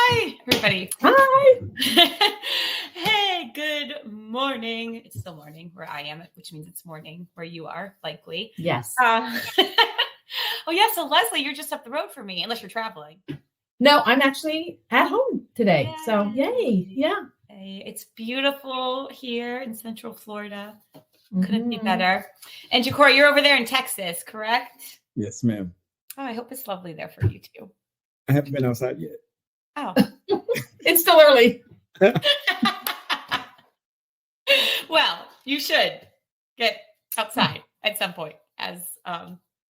Hi, everybody. Hi. Hey, good morning. It's still morning where I am, which means it's morning where you are, likely. Yes. Oh, yeah. So, Leslie, you're just up the road from me, unless you're traveling. No, I'm actually at home today. Yay. So, yay. Yeah. Hey, it's beautiful here in Central Florida. Couldn't be better. And JaCorey, you're over there in Texas, correct? Yes, ma'am. Oh, I hope it's lovely there for you too. I haven't been outside yet. Oh. It's still early. Well, you should get outside at some point, as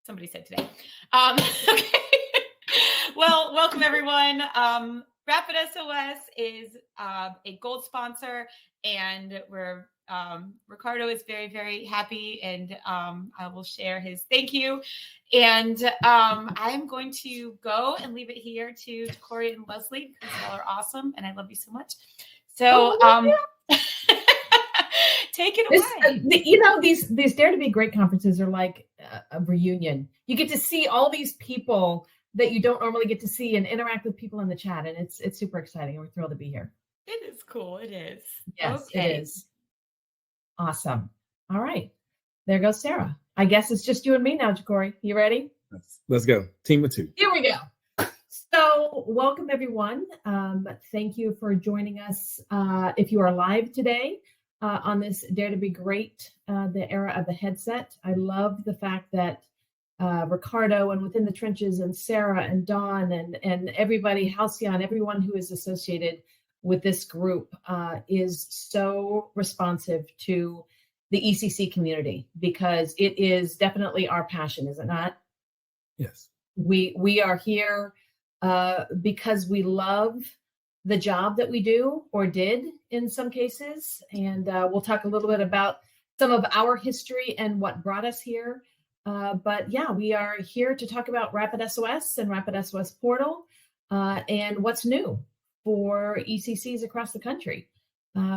somebody said today. Okay. Well, welcome everyone. RapidSOS is a gold sponsor, and we're Ricardo is very, very happy, and I will share his thank you. And I'm going to go and leave it here to JaCorey and Leslie, because y'all are awesome, and I love you so much. So take it away. These Dare to Be Great conferences are like a reunion. You get to see all these people that you don't normally get to see and interact with people in the chat, and it's super exciting, and we're thrilled to be here. It is cool. It is. Yes, okay. It is. Awesome. All right. There goes Sarah. I guess it's just you and me now, JaCorey. You ready? Let's go. Team of two. Here we go. So welcome, everyone. Thank you for joining us. If you are live today on this Dare to Be Great, the era of the headset, I love the fact that Ricardo and Within the Trenches and Sarah and Dawn and everybody, Halcyon, everyone who is associated with this group is so responsive to the ECC community, because it is definitely our passion, is it not? Yes. We are here because we love the job that we do, or did in some cases. And we'll talk a little bit about some of our history and what brought us here. But yeah, we are here to talk about RapidSOS and RapidSOS Portal and what's new for ECCs across the country,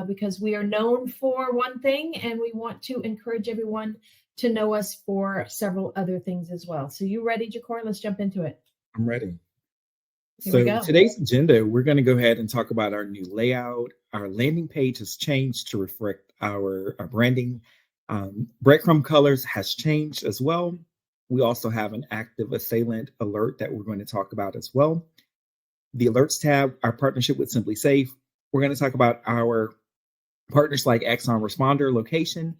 because we are known for one thing, and we want to encourage everyone to know us for several other things as well. So you ready, JaCorey? Let's jump into it. I'm ready. Here we go. Today's agenda, we're going to go ahead and talk about our new layout. Our landing page has changed to reflect our branding. Breadcrumb colors has changed as well. We also have an active assailant alert that we're going to talk about as well. The alerts tab, our partnership with Simply Safe. We're going to talk about our partners like Axon Responder location,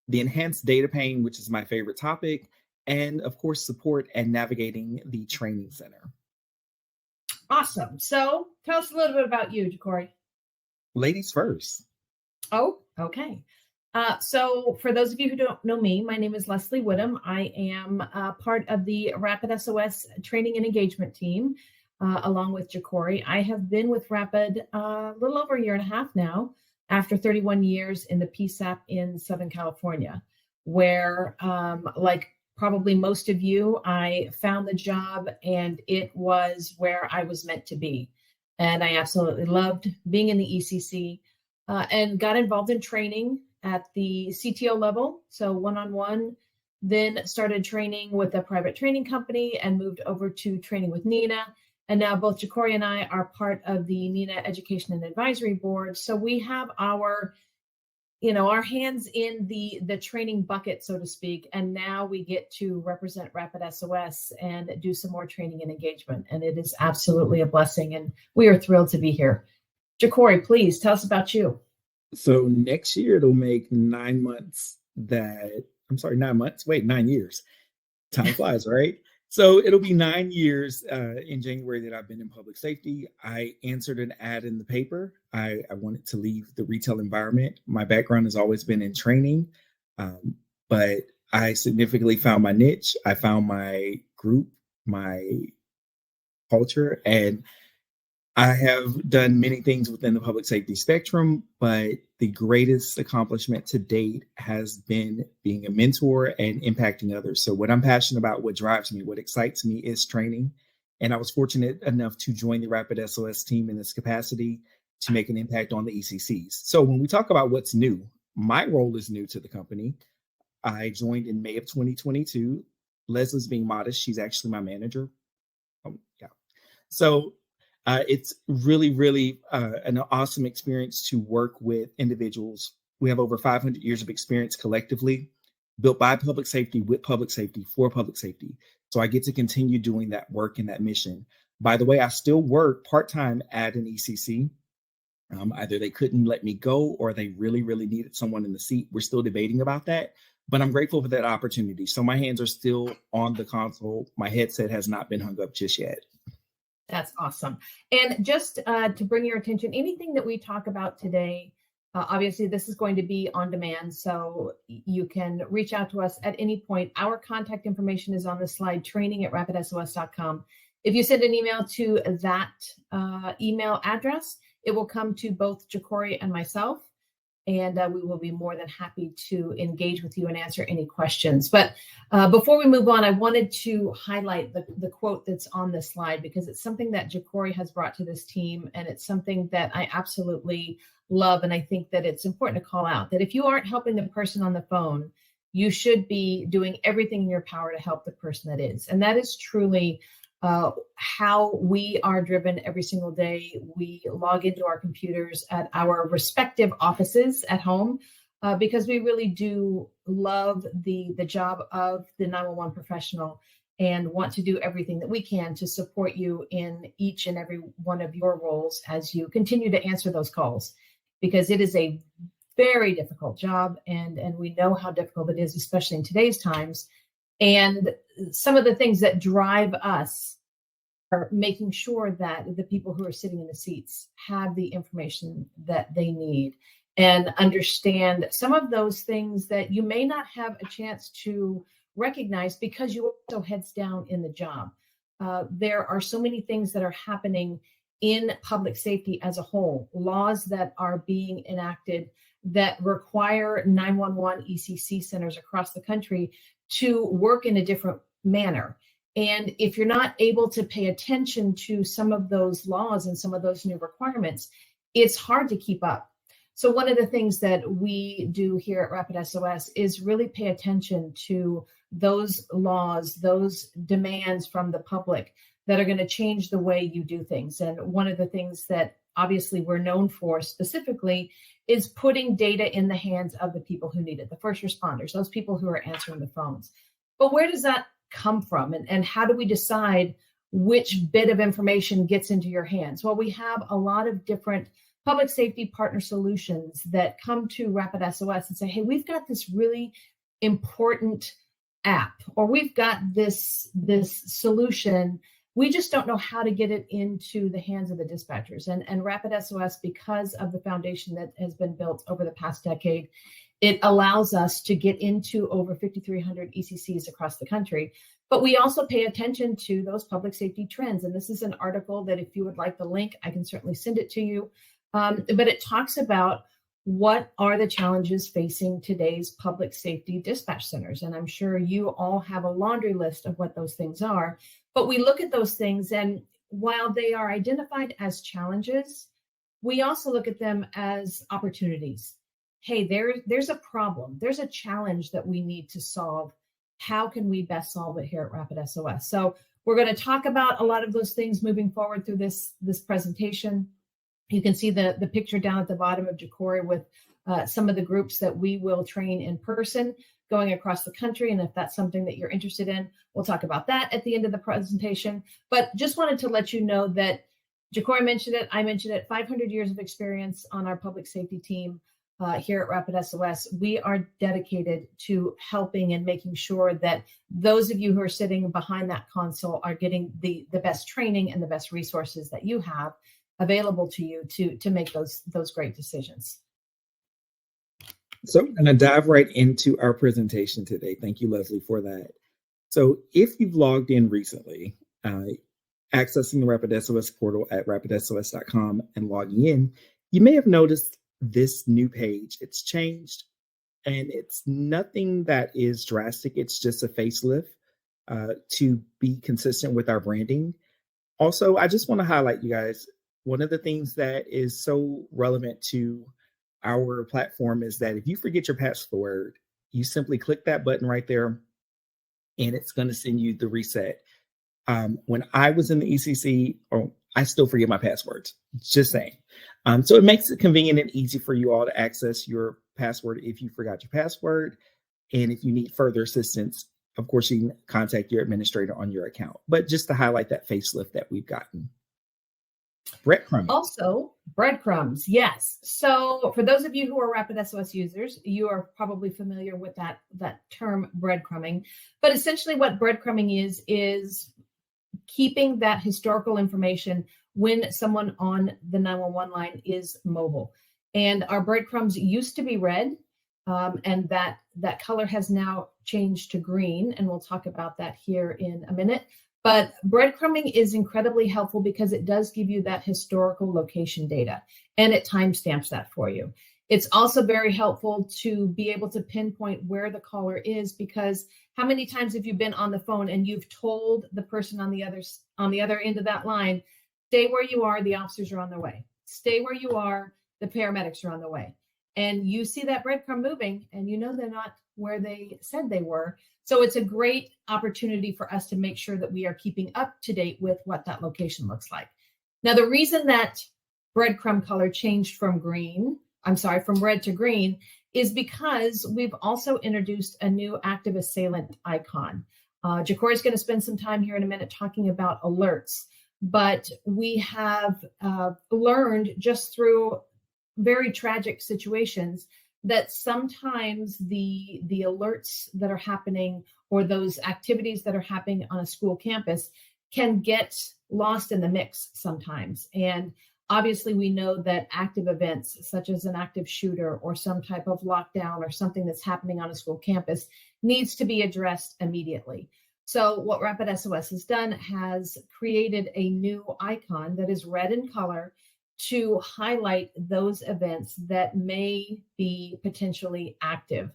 the enhanced data pane, which is my favorite topic, and of course, support and navigating the training center. Awesome. So tell us a little bit about you, JaCorey. Ladies first. Oh, okay. So for those of you who don't know me, my name is Leslie Whitham. I am part of the RapidSOS training and engagement team, along with JaCorey. I have been with Rapid a little over a year and a half now, after 31 years in the PSAP in Southern California, where, like probably most of you, I found the job and it was where I was meant to be. And I absolutely loved being in the ECC and got involved in training at the CTO level, so one-on-one, then started training with a private training company and moved over to training with Nina. And now both JaCorey and I are part of the Nina Education and Advisory Board. So we have our hands in the training bucket, so to speak. And now we get to represent RapidSOS and do some more training and engagement. And it is absolutely a blessing. And we are thrilled to be here. JaCorey, please tell us about you. So next year, it'll make 9 months 9 years. Time flies, right? So it'll be 9 years in January that I've been in public safety. I answered an ad in the paper. I wanted to leave the retail environment. My background has always been in training, but I significantly found my niche. I found my group, my culture, and I have done many things within the public safety spectrum, but the greatest accomplishment to date has been being a mentor and impacting others. So what I'm passionate about, what drives me, what excites me is training. And I was fortunate enough to join the RapidSOS team in this capacity to make an impact on the ECCs. So when we talk about what's new, my role is new to the company. I joined in May of 2022. Leslie's being modest. She's actually my manager. Yeah. So It's really, really an awesome experience to work with individuals. We have over 500 years of experience collectively, built by public safety, with public safety, for public safety. So I get to continue doing that work and that mission. By the way, I still work part-time at an ECC. Either they couldn't let me go or they really, really needed someone in the seat. We're still debating about that, but I'm grateful for that opportunity. So my hands are still on the console. My headset has not been hung up just yet. That's awesome. And just to bring your attention, anything that we talk about today, obviously this is going to be on demand, so you can reach out to us at any point. Our contact information is on the slide, training@rapidsos.com. If you send an email to that email address, it will come to both JaCorey and myself, and we will be more than happy to engage with you and answer any questions. But before we move on, I wanted to highlight the quote that's on this slide, because it's something that JaCorey has brought to this team, and it's something that I absolutely love. And I think that it's important to call out that if you aren't helping the person on the phone, you should be doing everything in your power to help the person that is. And that is truly how we are driven every single day. We log into our computers at our respective offices at home because we really do love the job of the 911 professional and want to do everything that we can to support you in each and every one of your roles as you continue to answer those calls, because it is a very difficult job, and we know how difficult it is, especially in today's times. And some of the things that drive us are making sure that the people who are sitting in the seats have the information that they need and understand some of those things that you may not have a chance to recognize because you are so heads down in the job. There are so many things that are happening in public safety as a whole, laws that are being enacted that require 911 ECC centers across the country to work in a different manner. And if you're not able to pay attention to some of those laws and some of those new requirements, it's hard to keep up. So one of the things that we do here at RapidSOS is really pay attention to those laws, those demands from the public that are going to change the way you do things. And one of the things that obviously we're known for specifically is putting data in the hands of the people who need it, the first responders, those people who are answering the phones. But where does that come from? And how do we decide which bit of information gets into your hands? Well, we have a lot of different public safety partner solutions that come to RapidSOS and say, hey, we've got this really important app, or we've got this solution. We just don't know how to get it into the hands of the dispatchers. And RapidSOS, because of the foundation that has been built over the past decade, it allows us to get into over 5,300 ECCs across the country. But we also pay attention to those public safety trends. And this is an article that if you would like the link, I can certainly send it to you. But it talks about what are the challenges facing today's public safety dispatch centers. And I'm sure you all have a laundry list of what those things are. But we look at those things, and while they are identified as challenges, we also look at them as opportunities. Hey, there's a problem. There's a challenge that we need to solve. How can we best solve it here at RapidSOS? So we're going to talk about a lot of those things moving forward through this presentation. You can see the picture down at the bottom of JaCorey with some of the groups that we will train in person going across the country. And if that's something that you're interested in, we'll talk about that at the end of the presentation. But just wanted to let you know that JaCorey mentioned it, I mentioned it, 500 years of experience on our public safety team here at RapidSOS. We are dedicated to helping and making sure that those of you who are sitting behind that console are getting the best training and the best resources that you have available to you to make those great decisions. So I'm going to dive right into our presentation today. Thank you, Leslie, for that. So if you've logged in recently, accessing the RapidSOS portal at rapidsos.com and logging in, you may have noticed this new page. It's changed, and it's nothing that is drastic. It's just a facelift to be consistent with our branding. Also, I just want to highlight, you guys, one of the things that is so relevant to our platform is that if you forget your password, you simply click that button right there, and it's going to send you the reset. When I was in the ECC, or I still forget my passwords. Just saying. So it makes it convenient and easy for you all to access your password if you forgot your password. And if you need further assistance, of course, you can contact your administrator on your account. But just to highlight that facelift that we've gotten. Breadcrumbing. Also, breadcrumbs. Yes. So for those of you who are RapidSOS users, you are probably familiar with that term breadcrumbing. But essentially what breadcrumbing is keeping that historical information when someone on the 911 line is mobile. And our breadcrumbs used to be red, and that color has now changed to green, and we'll talk about that here in a minute. But breadcrumbing is incredibly helpful because it does give you that historical location data, and it timestamps that for you. It's also very helpful to be able to pinpoint where the caller is, because how many times have you been on the phone and you've told the person on the other end of that line, stay where you are, the officers are on their way. Stay where you are, the paramedics are on the way. And you see that breadcrumb moving and you know they're not where they said they were. So it's a great opportunity for us to make sure that we are keeping up to date with what that location looks like. Now, the reason that breadcrumb color changed from red to green is because we've also introduced a new active assailant icon. JaCorey is going to spend some time here in a minute talking about alerts, but we have learned just through very tragic situations that sometimes the alerts that are happening or those activities that are happening on a school campus can get lost in the mix sometimes. And obviously we know that active events such as an active shooter or some type of lockdown or something that's happening on a school campus needs to be addressed immediately. So what RapidSOS has done has created a new icon that is red in color to highlight those events that may be potentially active,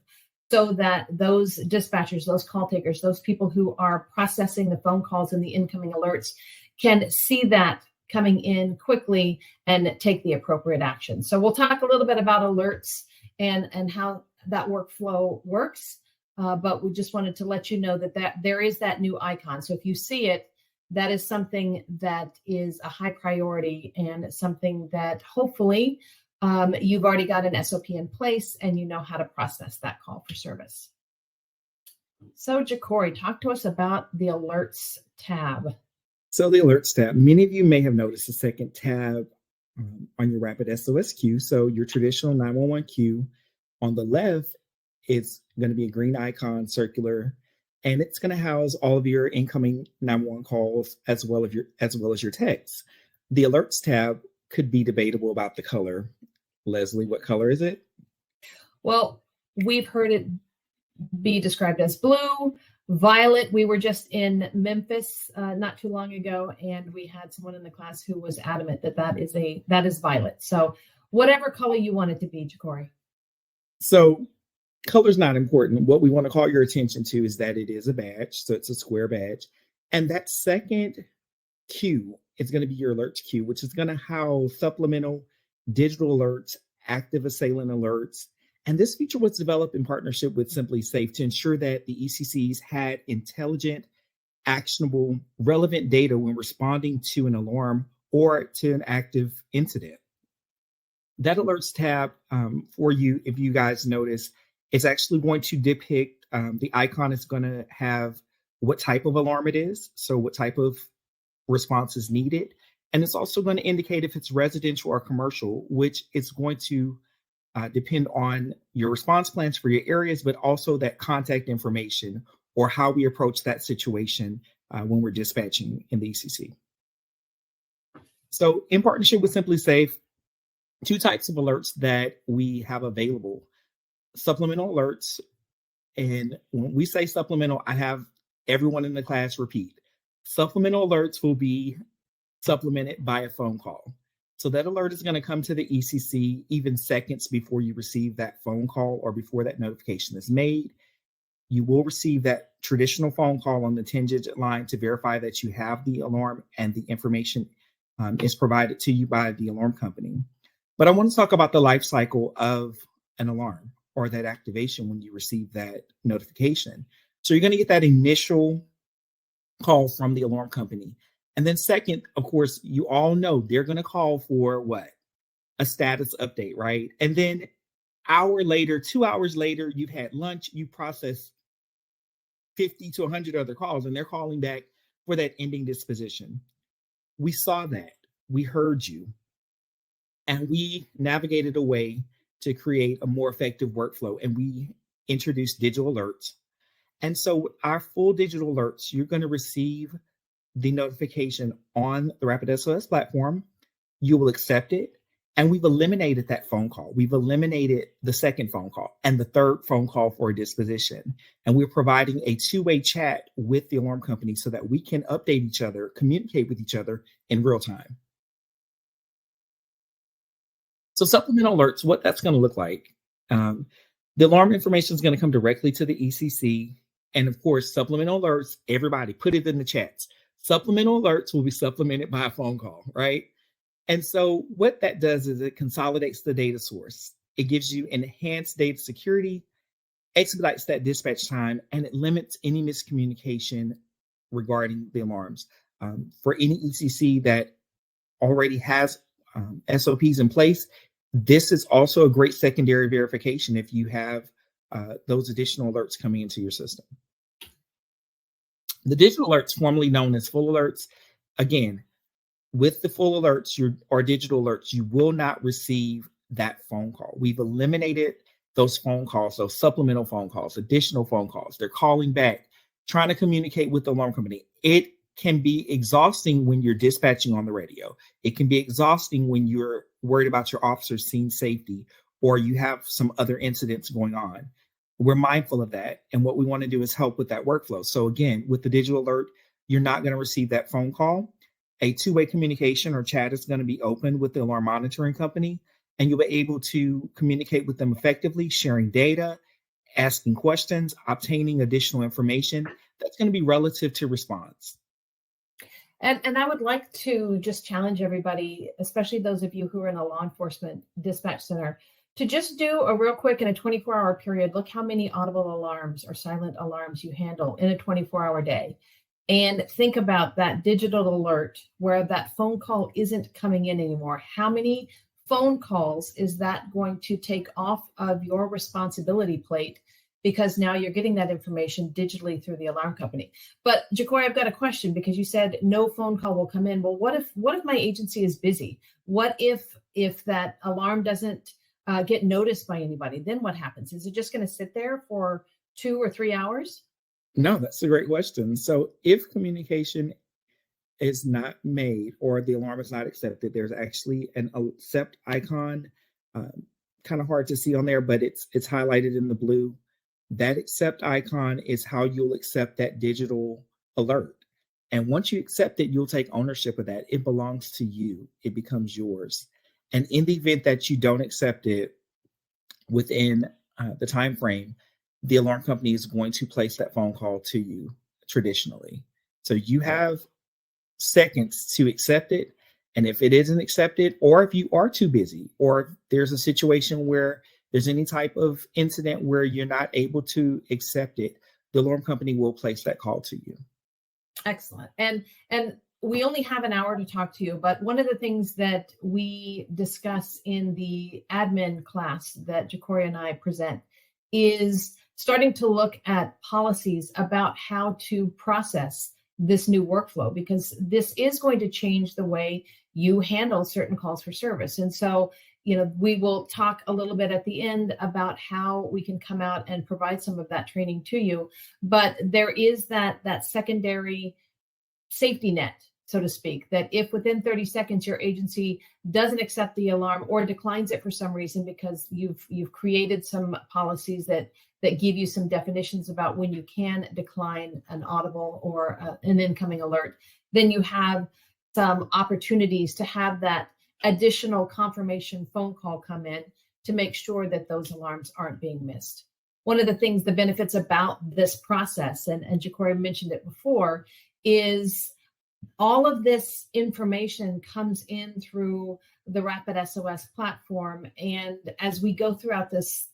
so that those dispatchers, those call takers, those people who are processing the phone calls and the incoming alerts can see that coming in quickly and take the appropriate action. So we'll talk a little bit about alerts and how that workflow works, but we just wanted to let you know that there is that new icon. So if you see it, that is something that is a high priority and something that hopefully you've already got an SOP in place and you know how to process that call for service. So JaCorey, talk to us about the alerts tab. So the alerts tab, many of you may have noticed a second tab on your RapidSOS queue. So your traditional 911 queue on the left, it's going to be a green icon, circular, and it's going to house all of your incoming 911 calls as well as your texts. The alerts tab could be debatable about the color. Leslie, what color is it? Well, we've heard it be described as blue, violet. We were just in Memphis not too long ago, and we had someone in the class who was adamant that is violet. So whatever color you want it to be, JaCorey. So color's not important. What we want to call your attention to is that it is a badge. So it's a square badge. And that second queue is going to be your alerts queue, which is going to house supplemental digital alerts, active assailant alerts. And this feature was developed in partnership with Simply Safe to ensure that the ECCs had intelligent, actionable, relevant data when responding to an alarm or to an active incident. That alerts tab for you, if you guys notice, it's actually going to depict, the icon is going to have what type of alarm it is, so what type of response is needed. And it's also going to indicate if it's residential or commercial, which is going to depend on your response plans for your areas, but also that contact information or how we approach that situation when we're dispatching in the ECC. So in partnership with Simply Safe, two types of alerts that we have available. Supplemental alerts. And when we say supplemental, I have everyone in the class repeat. Supplemental alerts will be supplemented by a phone call. So that alert is going to come to the ECC even seconds before you receive that phone call or before that notification is made. You will receive that traditional phone call on the 10-digit line to verify that you have the alarm and the information is provided to you by the alarm company. But I want to talk about the life cycle of an alarm or that activation when you receive that notification. So you're going to get that initial call from the alarm company. And then second, of course, you all know they're going to call for what? A status update, right? And then hour later, 2 hours later, you've had lunch, you process 50 to 100 other calls, and they're calling back for that ending disposition. We saw that. We heard you. And we navigated a way to create a more effective workflow. And we introduced digital alerts. And so our full digital alerts, you're going to receive the notification on the RapidSOS platform. You will accept it. And we've eliminated that phone call. We've eliminated the second phone call and the third phone call for a disposition. And we're providing a two-way chat with the alarm company so that we can update each other, communicate with each other in real time. So supplemental alerts, what that's going to look like. The alarm information is going to come directly to the ECC. And of course, supplemental alerts, everybody put it in the chats. Supplemental alerts will be supplemented by a phone call, right? And so what that does is it consolidates the data source. It gives you enhanced data security, expedites that dispatch time, and it limits any miscommunication regarding the alarms. For any ECC that already has SOPs in place, this is also a great secondary verification if you have those additional alerts coming into your system. The digital alerts, formerly known as full alerts, again, with the full alerts or digital alerts, you will not receive that phone call. We've eliminated those phone calls, those supplemental phone calls, additional phone calls. They're calling back, trying to communicate with the alarm company. It can be exhausting when you're dispatching on the radio. It can be exhausting when you're worried about your officer's scene safety or you have some other incidents going on. We're mindful of that. And what we want to do is help with that workflow. So again, with the digital alert, you're not going to receive that phone call. A two-way communication or chat is going to be open with the alarm monitoring company, and you'll be able to communicate with them effectively, sharing data, asking questions, obtaining additional information. That's going to be relative to response. And I would like to just challenge everybody, especially those of you who are in a law enforcement dispatch center, to just do a real quick in a 24-hour period, look how many audible alarms or silent alarms you handle in a 24-hour day. And think about that digital alert where that phone call isn't coming in anymore. How many phone calls is that going to take off of your responsibility plate? Because now you're getting that information digitally through the alarm company. But JaCorey, I've got a question because you said no phone call will come in. Well, what if my agency is busy? What if that alarm doesn't get noticed by anybody? Then what happens? Is it just going to sit there for 2 or 3 hours? No, that's a great question. So if communication is not made or the alarm is not accepted, there's actually an accept icon, kind of hard to see on there, but it's highlighted in the blue. That accept icon is how you'll accept that digital alert. And once you accept it, you'll take ownership of that. It belongs to you. It becomes yours. And in the event that you don't accept it within the time frame, the alarm company is going to place that phone call to you traditionally. So you have seconds to accept it. And if it isn't accepted, or if you are too busy, or if there's a situation where there's any type of incident where you're not able to accept it, the alarm company will place that call to you. Excellent. And we only have an hour to talk to you, but one of the things that we discuss in the admin class that JaCorey and I present is starting to look at policies about how to process this new workflow, because this is going to change the way you handle certain calls for service. And so, we will talk a little bit at the end about how we can come out and provide some of that training to you. But there is that secondary safety net, so to speak, that if within 30 seconds your agency doesn't accept the alarm or declines it for some reason because you've created some policies that give you some definitions about when you can decline an audible or an incoming alert, then you have some opportunities to have that additional confirmation phone call come in to make sure that those alarms aren't being missed. One of the things, the benefits about this process, and JaCorey mentioned it before, is all of this information comes in through the RapidSOS platform. And as we go throughout this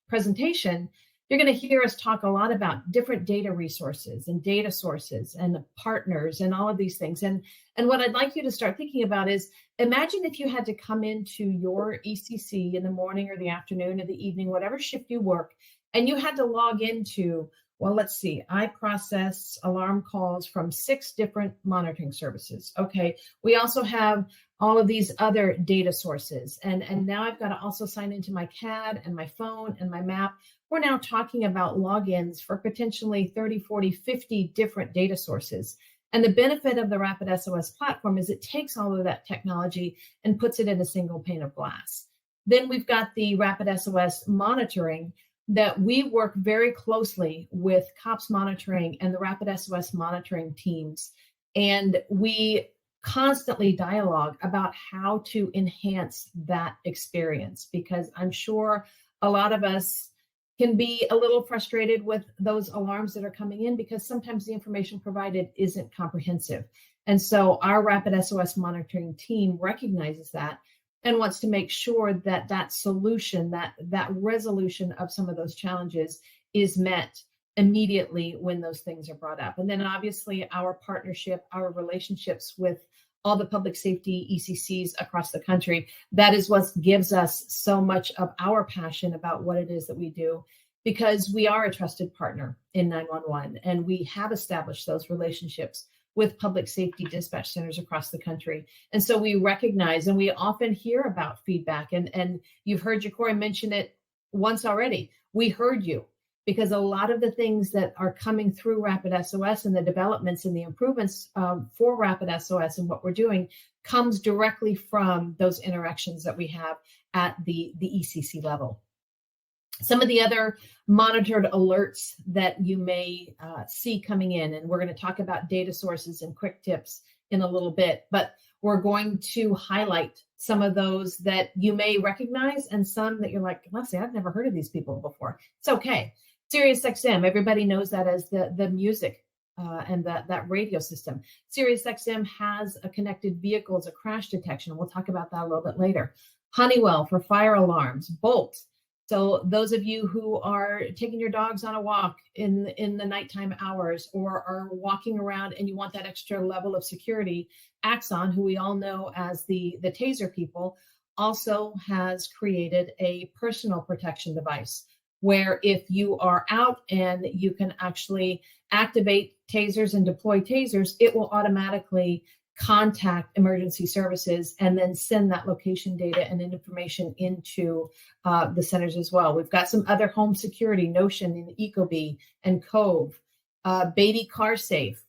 presentation, You're going to hear us talk a lot about different data resources and data sources and partners and all of these things. And what I'd like you to start thinking about is, imagine if you had to come into your ECC in the morning or the afternoon or the evening, whatever shift you work, and you had to log into, well, let's see, I process alarm calls from 6 different monitoring services. Okay, we also have all of these other data sources. And now I've got to also sign into my CAD and my phone and my map. We're now talking about logins for potentially 30, 40, 50 different data sources. And the benefit of the RapidSOS platform is it takes all of that technology and puts it in a single pane of glass. Then we've got the RapidSOS monitoring that we work very closely with COPS monitoring and the RapidSOS monitoring teams. And we constantly dialogue about how to enhance that experience, because I'm sure a lot of us can be a little frustrated with those alarms that are coming in because sometimes the information provided isn't comprehensive. And so our RapidSOS monitoring team recognizes that and wants to make sure that that solution, that resolution of some of those challenges is met immediately when those things are brought up. And then obviously our partnership, our relationships with all the public safety ECCs across the country, that is what gives us so much of our passion about what it is that we do, because we are a trusted partner in 911 and we have established those relationships with public safety dispatch centers across the country. And so we recognize, and we often hear about feedback, and you've heard JaCorey mention it once already. We heard you, because a lot of the things that are coming through RapidSOS and the developments and the improvements for RapidSOS and what we're doing comes directly from those interactions that we have at the ECC level. Some of the other monitored alerts that you may see coming in, and we're going to talk about data sources and quick tips in a little bit, but we're going to highlight some of those that you may recognize and some that you're like, Leslie, I've never heard of these people before. It's okay. SiriusXM, everybody knows that as the music and that radio system. SiriusXM has a connected vehicles, a crash detection. We'll talk about that a little bit later. Honeywell for fire alarms. Bolt. So those of you who are taking your dogs on a walk in the nighttime hours or are walking around and you want that extra level of security, Axon, who we all know as the taser people, also has created a personal protection device where if you are out and you can actually activate tasers and deploy tasers, it will automatically contact emergency services and then send that location data and information into the centers as well. We've got some other home security, Notion and Ecobee and Cove, Beatty Car Safe.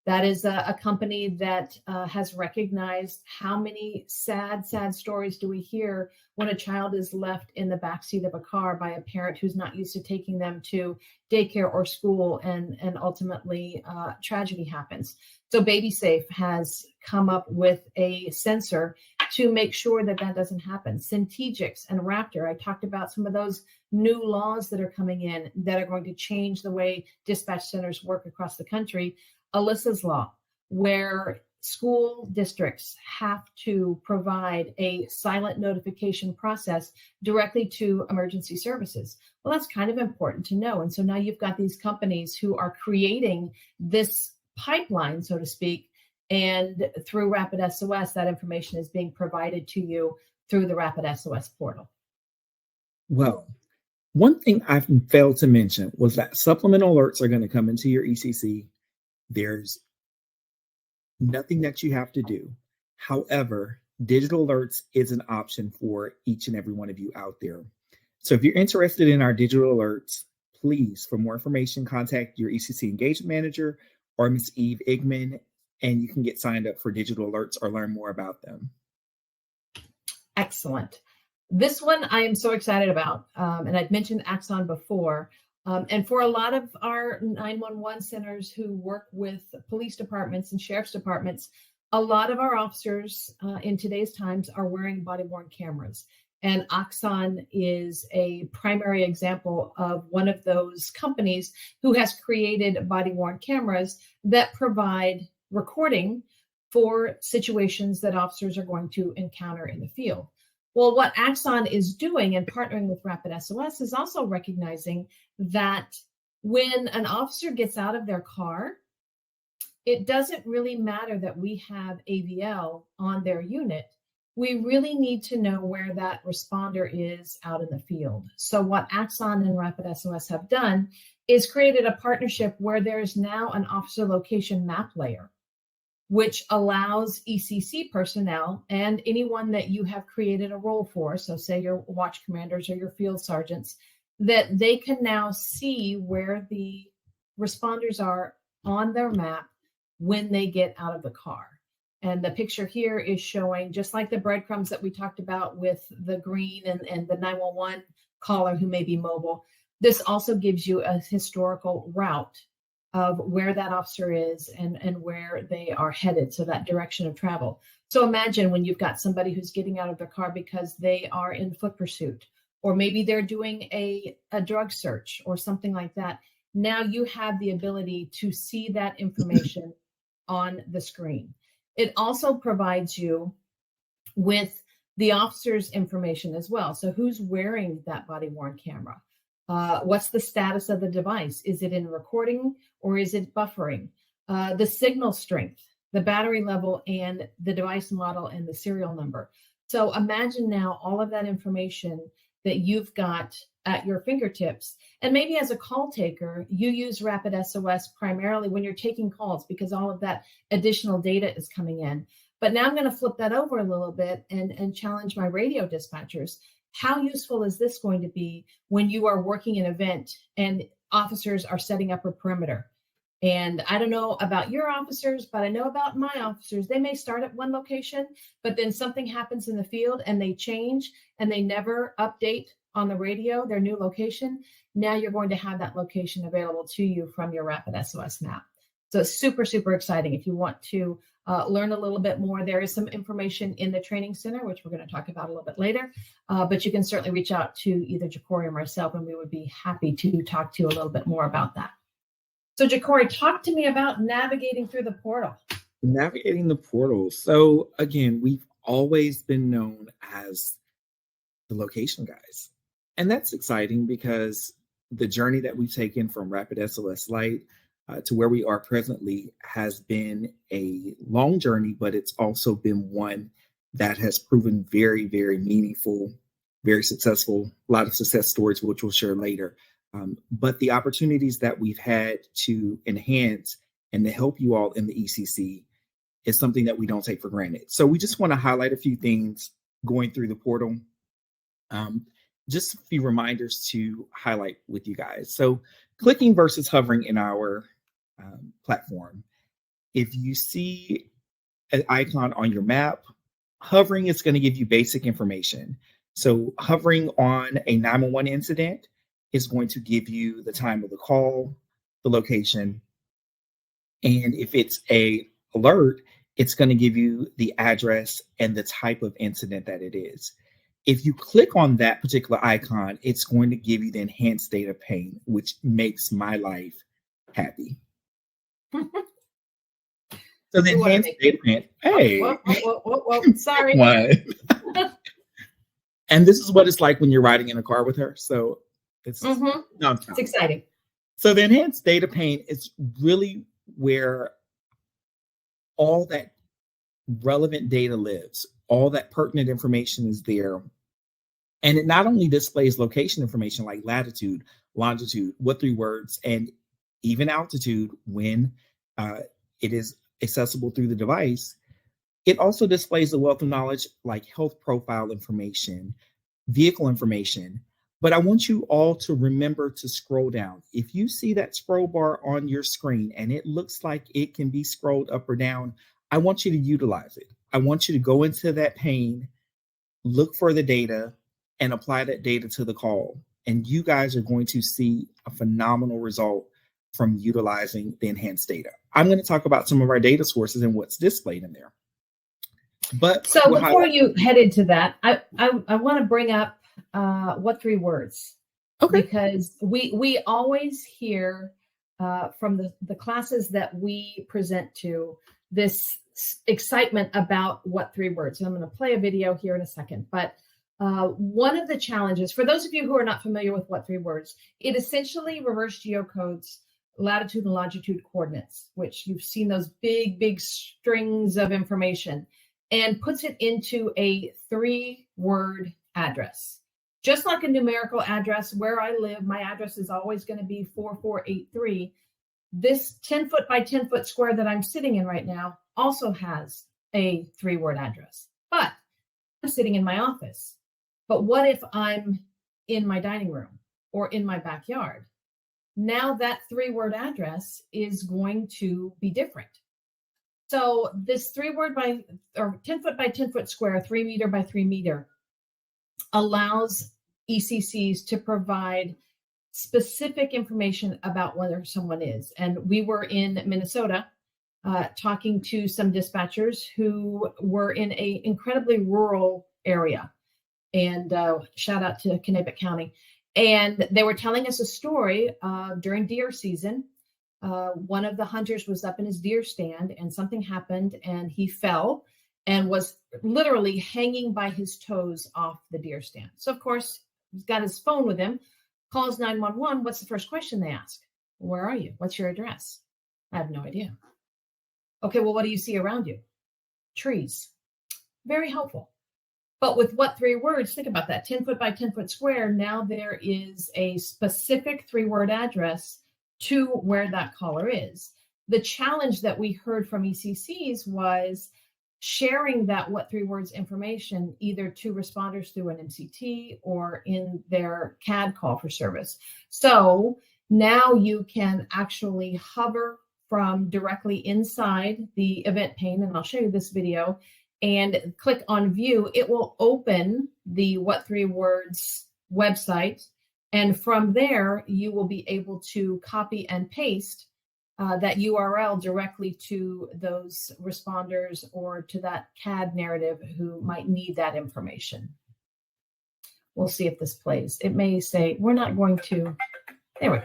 That is a company that has recognized how many sad stories do we hear when a child is left in the backseat of a car by a parent who's not used to taking them to daycare or school, and ultimately tragedy happens. So Baby Safe has come up with a sensor to make sure that doesn't happen. Syntegix and Raptor, I talked about some of those new laws that are coming in that are going to change the way dispatch centers work across the country. Alyssa's Law, where school districts have to provide a silent notification process directly to emergency services. Well, that's kind of important to know. And so now you've got these companies who are creating this pipeline, so to speak, and through RapidSOS, that information is being provided to you through the RapidSOS portal. Well, one thing I failed to mention was that supplemental alerts are going to come into your ECC. There's nothing that you have to do. However, digital alerts is an option for each and every one of you out there. So if you're interested in our digital alerts, please, for more information, contact your ECC engagement manager or Ms. Eve Igman, and you can get signed up for digital alerts or learn more about them. Excellent. This one I am so excited about, and I've mentioned Axon before. And for a lot of our 911 centers who work with police departments and sheriff's departments, a lot of our officers in today's times are wearing body-worn cameras. And Axon is a primary example of one of those companies who has created body-worn cameras that provide recording for situations that officers are going to encounter in the field. Well, what Axon is doing and partnering with RapidSOS is also recognizing that when an officer gets out of their car, it doesn't really matter that we have AVL on their unit. We really need to know where that responder is out in the field. So what Axon and RapidSOS have done is created a partnership where there's now an officer location map layer, which allows ECC personnel and anyone that you have created a role for, so say your watch commanders or your field sergeants, that they can now see where the responders are on their map when they get out of the car. And the picture here is showing, just like the breadcrumbs that we talked about with the green and the 911 caller who may be mobile, this also gives you a historical route of where that officer is and where they are headed, so that direction of travel. So imagine when you've got somebody who's getting out of their car because they are in foot pursuit, or maybe they're doing a drug search or something like that. Now you have the ability to see that information on the screen. It also provides you with the officer's information as well. So who's wearing that body-worn camera? What's the status of the device? Is it in recording or is it buffering? The signal strength, the battery level, and the device model and the serial number. So imagine now all of that information that you've got at your fingertips. And maybe as a call taker, you use RapidSOS primarily when you're taking calls because all of that additional data is coming in. But now I'm going to flip that over a little bit and challenge my radio dispatchers. How useful is this going to be when you are working an event and officers are setting up a perimeter? And I don't know about your officers, but I know about my officers. They may start at one location, but then something happens in the field and they change and they never update on the radio their new location. Now you're going to have that location available to you from your RapidSOS map. So it's super, super exciting. If you want to learn a little bit more, there is some information in the training center, which we're going to talk about a little bit later. But you can certainly reach out to either JaCorey or myself, and we would be happy to talk to you a little bit more about that. So JaCorey, talk to me about navigating through the portal. Navigating the portal. So again, we've always been known as the location guys. And that's exciting because the journey that we've taken from RapidSOS Lite to where we are presently has been a long journey, but it's also been one that has proven very, very meaningful, very successful, a lot of success stories, which we'll share later. But the opportunities that we've had to enhance and to help you all in the ECC is something that we don't take for granted. So we just want to highlight a few things going through the portal. Just a few reminders to highlight with you guys. So clicking versus hovering in our platform. If you see an icon on your map, hovering is going to give you basic information. So hovering on a 911 incident is going to give you the time of the call, the location, and if it's a alert, it's going to give you the address and the type of incident that it is. If you click on that particular icon, it's going to give you the enhanced data pane, which makes my life happy. So the enhanced data pane, hey. Whoa, sorry. And this is what it's like when you're riding in a car with her. So it's, it's exciting. So the enhanced data pane is really where all that relevant data lives. All that pertinent information is there. And it not only displays location information like latitude, longitude, what 3 words, and even altitude when it is accessible through the device. It also displays a wealth of knowledge like health profile information, vehicle information. But I want you all to remember to scroll down. If you see that scroll bar on your screen and it looks like it can be scrolled up or down, I want you to utilize it. I want you to go into that pane, look for the data, and apply that data to the call. And you guys are going to see a phenomenal result from utilizing the enhanced data. I'm going to talk about some of our data sources and what's displayed in there. But so before you head into that, I want to bring up what 3 words. Okay. Because we always hear from the classes that we present to this excitement about what 3 words. And I'm going to play a video here in a second. But One of the challenges, for those of you who are not familiar with What 3 Words, it essentially reverse geocodes latitude and longitude coordinates, which you've seen those big strings of information, and puts it into a 3-word address. Just like a numerical address, where I live, my address is always going to be 4483. This 10-foot by 10-foot square that I'm sitting in right now also has a 3-word address, but I'm sitting in my office. But what if I'm in my dining room or in my backyard? Now that 3-word address is going to be different. So this 3-word by, or 10-foot by 10-foot square, 3 meter by 3 meter, allows ECCs to provide specific information about whether someone is. And we were in Minnesota talking to some dispatchers who were in an incredibly rural area. And shout out to Kanabec County. And they were telling us a story during deer season. One of the hunters was up in his deer stand and something happened and he fell and was literally hanging by his toes off the deer stand. So, of course, he's got his phone with him, calls 911. What's the first question they ask? Where are you? What's your address? I have no idea. Okay, well, what do you see around you? Trees. Very helpful. But with What 3 Words, think about that, 10-foot by 10-foot square, now there is a specific 3-word address to where that caller is. The challenge that we heard from ECCs was sharing that What 3 Words information either to responders through an MCT or in their CAD call for service. So now you can actually hover from directly inside the event pane, and I'll show you this video, and click on view. It will open the What 3 Words website. And from there, you will be able to copy and paste that URL directly to those responders or to that CAD narrative who might need that information. We'll see if this plays. It may say, we're not going to, there we go.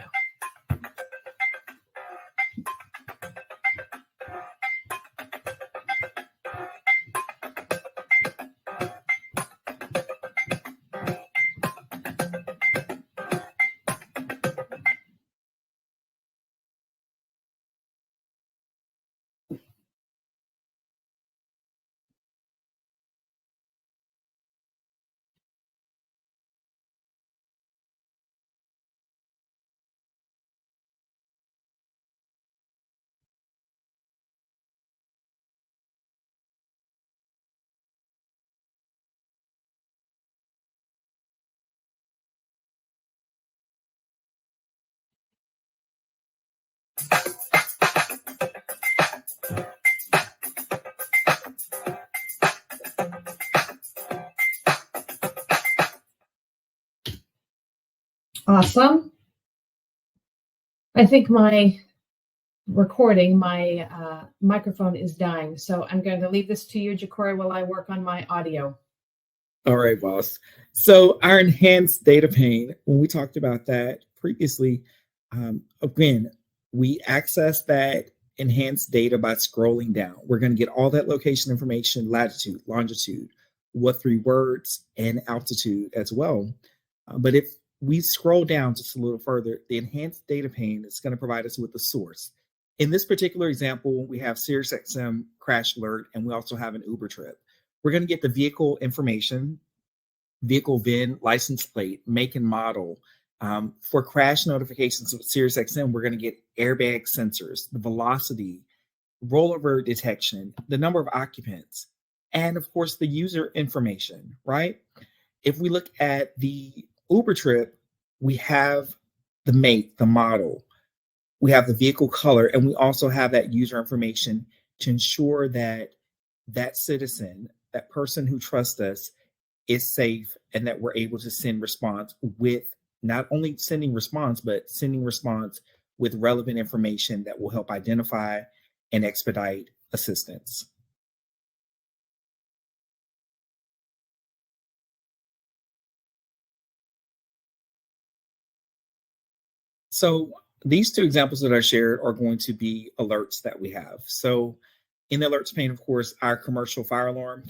Awesome. I think my recording, my microphone is dying. So I'm going to leave this to you, JaCorey, while I work on my audio. All right, boss. So our enhanced data pane, when we talked about that previously, again, we access that enhanced data by scrolling down. We're going to get all that location information, latitude, longitude, What 3 Words, and altitude as well. But if we scroll down just a little further, the enhanced data pane is going to provide us with the source. In this particular example, we have SiriusXM crash alert, and we also have an Uber trip. We're going to get the vehicle information, vehicle VIN, license plate, make and model. For crash notifications with SiriusXM, we're going to get airbag sensors, the velocity, rollover detection, the number of occupants, and of course the user information, right? If we look at the Uber trip, we have the make, the model, we have the vehicle color, and we also have that user information to ensure that that citizen, that person who trusts us, is safe and that we're able to send response with not only sending response, but sending response with relevant information that will help identify and expedite assistance. So these two examples that I shared are going to be alerts that we have. So in the alerts pane, of course, our commercial fire alarm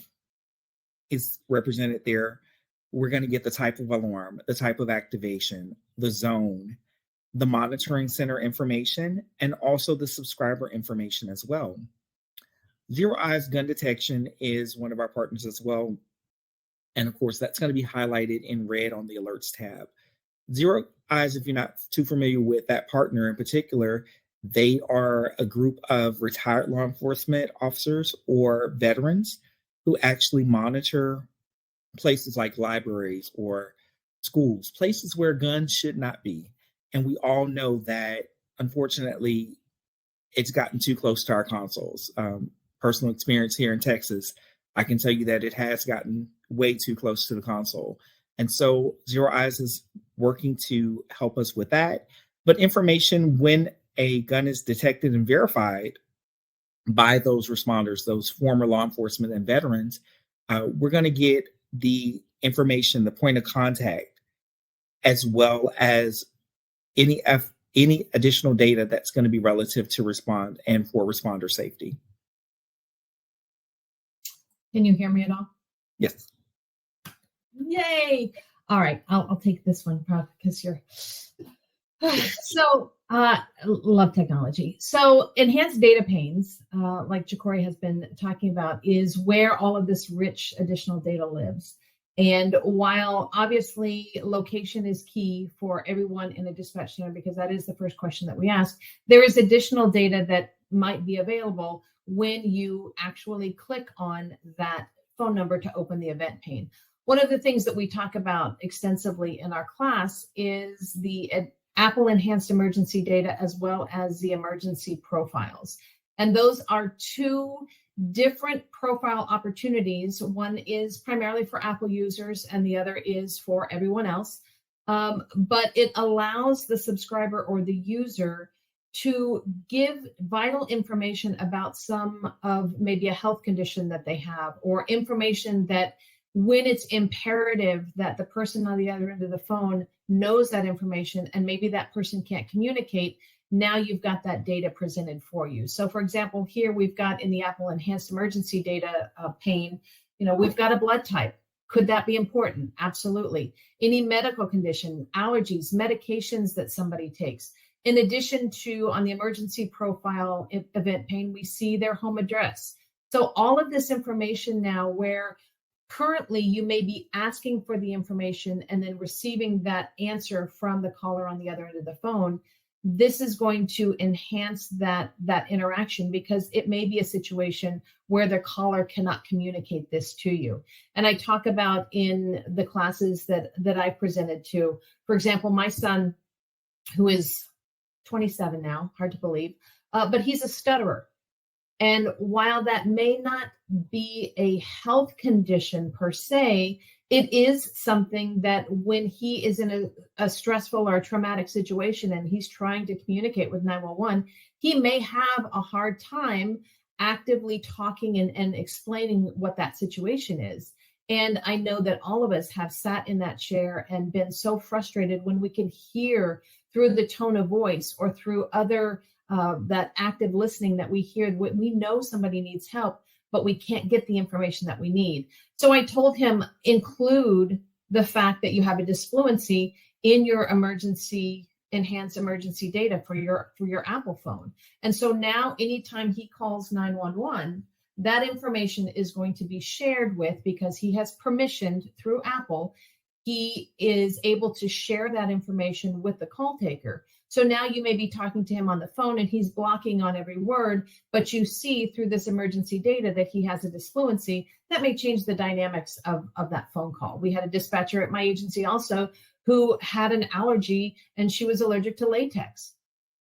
is represented there. we're going to get the type of alarm, the type of activation, the zone, the monitoring center information, and also the subscriber information as well. Zero Eyes Gun Detection is one of our partners as well. And of course, that's going to be highlighted in red on the alerts tab. Zero Eyes, if you're not too familiar with that partner in particular, they are a group of retired law enforcement officers or veterans who actually monitor places like libraries or schools, places where guns should not be. And we all know that, unfortunately, it's gotten too close to our consoles. Personal experience here in Texas, I can tell you that it has gotten way too close to the console. And so Zero Eyes is working to help us with that. But information when a gun is detected and verified by those responders, those former law enforcement and veterans, we're going to get the information, the point of contact, as well as any additional data that's going to be relative to respond and for responder safety. Can you hear me at all? Yes. Yay. All right. I'll take this one because you're so love technology. So enhanced data panes, like JaCorey has been talking about, is where all of this rich additional data lives. And while obviously location is key for everyone in a dispatch center, because that is the first question that we ask, there is additional data that might be available when you actually click on that phone number to open the event pane. One of the things that we talk about extensively in our class is the Apple enhanced emergency data as well as the emergency profiles. And those are two different profile opportunities. One is primarily for Apple users and the other is for everyone else. But it allows the subscriber or the user to give vital information about some of maybe a health condition that they have, or information that when it's imperative that the person on the other end of the phone knows that information and maybe that person can't communicate, now you've got that data presented for you. So for example, here we've got in the Apple Enhanced Emergency Data pane, we've got a blood type. Could that be important? Absolutely. Any medical condition, allergies, medications that somebody takes. In addition to, on the emergency profile event pane, we see their home address. So all of this information now, where currently you may be asking for the information and then receiving that answer from the caller on the other end of the phone, this is going to enhance that interaction, because it may be a situation where the caller cannot communicate this to you. And I talk about in the classes that I presented to, for example, my son, who is 27 now, hard to believe, but he's a stutterer. And while that may not be a health condition per se, it is something that when he is in a stressful or a traumatic situation and he's trying to communicate with 911, he may have a hard time actively talking and explaining what that situation is. And I know that all of us have sat in that chair and been so frustrated when we can hear through the tone of voice or through other that active listening that we hear, we know somebody needs help, but we can't get the information that we need. So I told him, include the fact that you have a disfluency in your enhanced emergency data for your Apple phone. And so now anytime he calls 911, that information is going to be shared with, because he has permissioned through Apple, he is able to share that information with the call taker. So now you may be talking to him on the phone and he's blocking on every word, but you see through this emergency data that he has a disfluency. That may change the dynamics of that phone call. We had a dispatcher at my agency also who had an allergy and she was allergic to latex.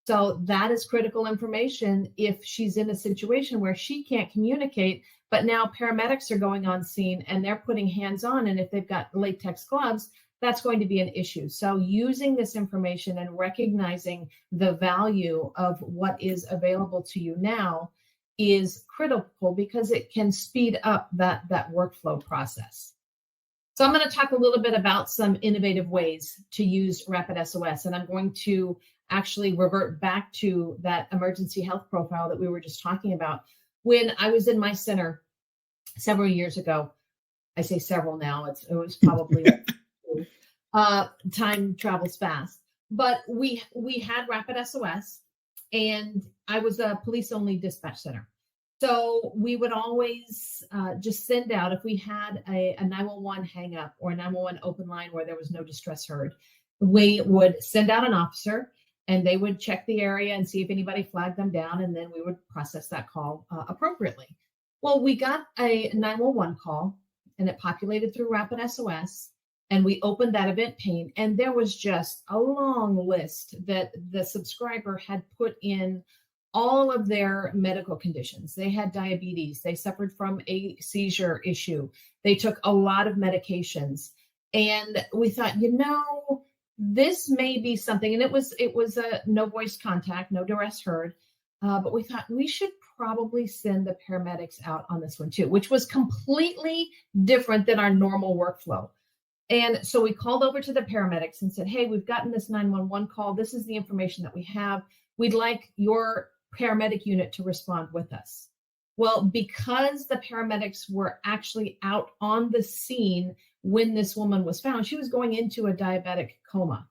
So that is critical information if she's in a situation where she can't communicate, but now paramedics are going on scene and they're putting hands on, and if they've got latex gloves, that's going to be an issue. So using this information and recognizing the value of what is available to you now is critical, because it can speed up that workflow process. So I'm going to talk a little bit about some innovative ways to use RapidSOS, and I'm going to actually revert back to that emergency health profile that we were just talking about. When I was in my center several years ago, I say several now. It was probably time travels fast. But we had RapidSOS, and I was a police only dispatch center. So we would always just send out, if we had a 911 hang up or a 911 open line where there was no distress heard, we would send out an officer, and they would check the area and see if anybody flagged them down, and then we would process that call appropriately. Well, we got a 911 call, and it populated through RapidSOS, and we opened that event pane, and there was just a long list that the subscriber had put in all of their medical conditions. They had diabetes. They suffered from a seizure issue. They took a lot of medications. And we thought, this may be something, and it was a no voice contact, no duress heard, but we thought we should probably send the paramedics out on this one too, which was completely different than our normal workflow. And so we called over to the paramedics and said, hey, we've gotten this 911 call. This is the information that we have. We'd like your paramedic unit to respond with us. Well, because the paramedics were actually out on the scene when this woman was found, she was going into a diabetic coma.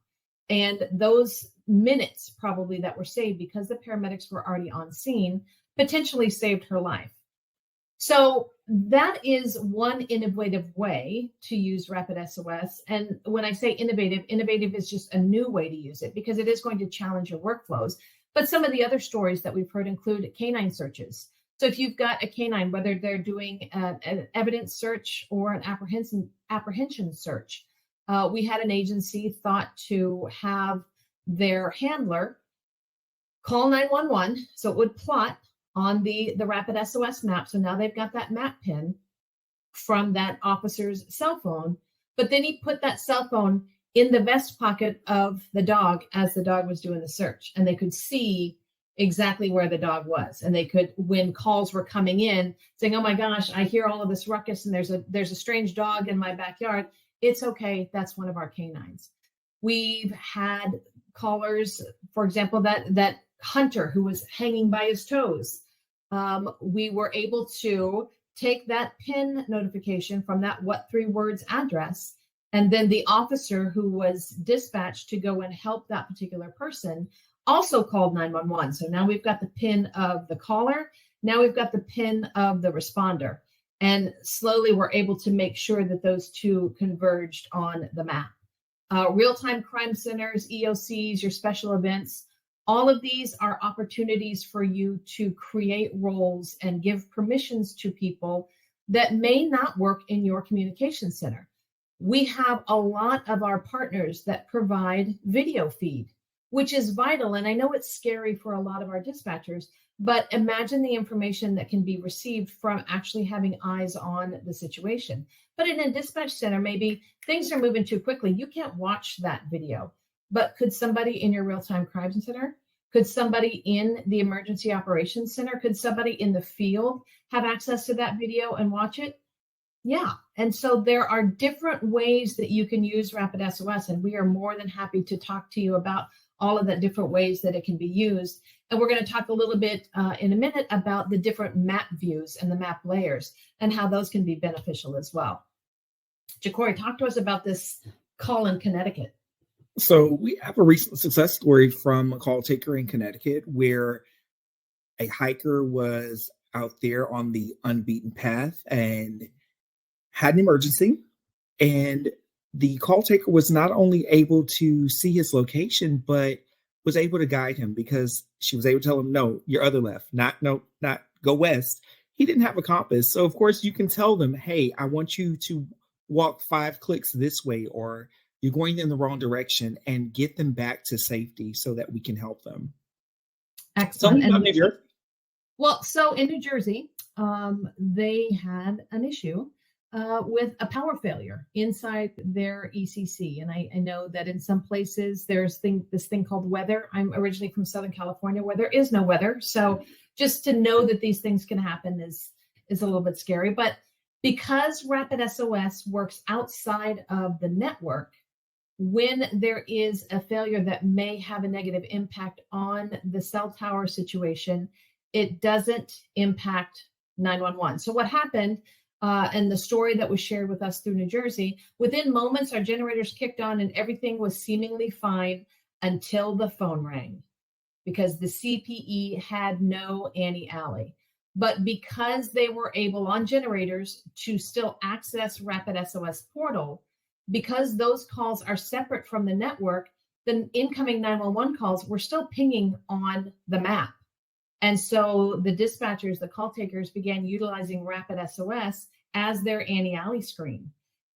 And those minutes probably that were saved because the paramedics were already on scene potentially saved her life. So that is one innovative way to use RapidSOS. And when I say innovative is just a new way to use it because it is going to challenge your workflows. But some of the other stories that we've heard include canine searches. So if you've got a canine, whether they're doing an evidence search or an apprehension search, we had an agency thought to have their handler call 911. So it would plot on the RapidSOS map. So now they've got that map pin from that officer's cell phone, but then he put that cell phone in the vest pocket of the dog as the dog was doing the search. And they could see exactly where the dog was. And they could, when calls were coming in saying, oh my gosh, I hear all of this ruckus and there's a strange dog in my backyard. It's okay. That's one of our canines. We've had callers, for example, that hunter who was hanging by his toes. We were able to take that PIN notification from that what 3 words address, and then the officer who was dispatched to go and help that particular person also called 911. So now we've got the PIN of the caller. Now we've got the PIN of the responder. And slowly we're able to make sure that those two converged on the map. Real-time crime centers, EOCs, your special events, all of these are opportunities for you to create roles and give permissions to people that may not work in your communication center. We have a lot of our partners that provide video feed, which is vital. And I know it's scary for a lot of our dispatchers, but imagine the information that can be received from actually having eyes on the situation. But in a dispatch center, maybe things are moving too quickly. You can't watch that video. But could somebody in your real-time crime center, could somebody in the emergency operations center, could somebody in the field have access to that video and watch it? Yeah. And so there are different ways that you can use RapidSOS, and we are more than happy to talk to you about all of the different ways that it can be used. And we're going to talk a little bit in a minute about the different map views and the map layers and how those can be beneficial as well. JaCorey, talk to us about this call in Connecticut. So we have a recent success story from a call taker in Connecticut where a hiker was out there on the unbeaten path and had an emergency. And the call taker was not only able to see his location, but was able to guide him because she was able to tell him, no, your other left, not go west. He didn't have a compass. So of course you can tell them, hey, I want you to walk 5 clicks this way, or you're going in the wrong direction, and get them back to safety so that we can help them. Excellent. Well, so in New Jersey, they had an issue with a power failure inside their ECC. And I know that in some places there's this thing called weather. I'm originally from Southern California where there is no weather. So just to know that these things can happen is a little bit scary. But because RapidSOS works outside of the network, when there is a failure that may have a negative impact on the cell tower situation, it doesn't impact 911. So what happened and the story that was shared with us through New Jersey, within moments, our generators kicked on and everything was seemingly fine until the phone rang, because the CPE had no anti-alley. But because they were able on generators to still access RapidSOS Portal, because those calls are separate from the network, the incoming 911 calls were still pinging on the map. And so the dispatchers, the call takers, began utilizing RapidSOS as their anti-alley screen.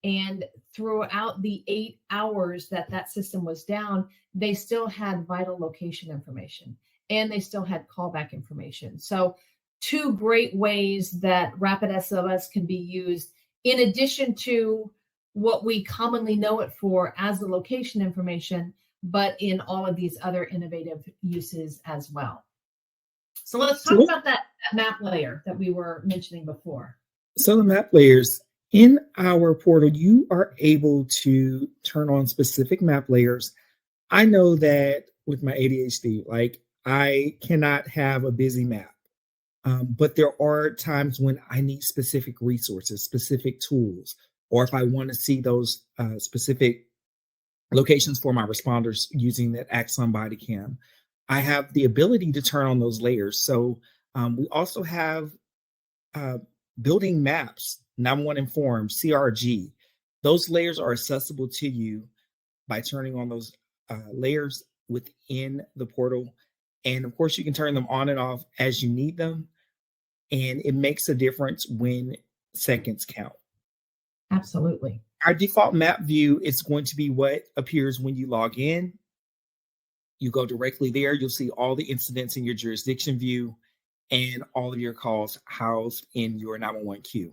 And throughout the 8 hours that that system was down, they still had vital location information and they still had callback information. So 2 great ways that RapidSOS can be used, in addition to what we commonly know it for as the location information, but in all of these other innovative uses as well. So let's talk about that map layer that we were mentioning before. So the map layers in our portal, you are able to turn on specific map layers. I know that with my ADHD, like I cannot have a busy map, but there are times when I need specific resources, specific tools, or if I want to see those specific locations for my responders using that Axon body cam, I have the ability to turn on those layers. So we also have building maps, 911 Inform, CRG. Those layers are accessible to you by turning on those layers within the portal. And of course, you can turn them on and off as you need them. And it makes a difference when seconds count. Absolutely. Our default map view is going to be what appears when you log in. You go directly there. You'll see all the incidents in your jurisdiction view and all of your calls housed in your 911 queue.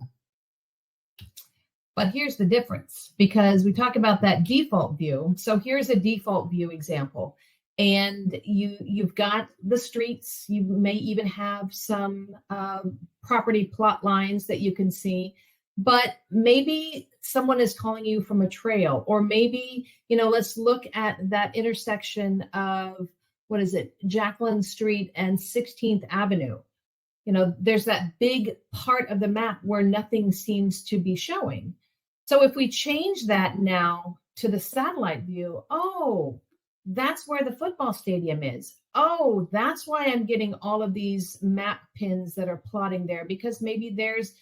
But here's the difference, because we talk about that default view. So here's a default view example. And you've got the streets. You may even have some property plot lines that you can see. But maybe someone is calling you from a trail, or maybe, let's look at that intersection of, Jacqueline Street and 16th Avenue. There's that big part of the map where nothing seems to be showing. So if we change that now to the satellite view, oh, that's where the football stadium is. Oh, that's why I'm getting all of these map pins that are plotting there, because maybe there's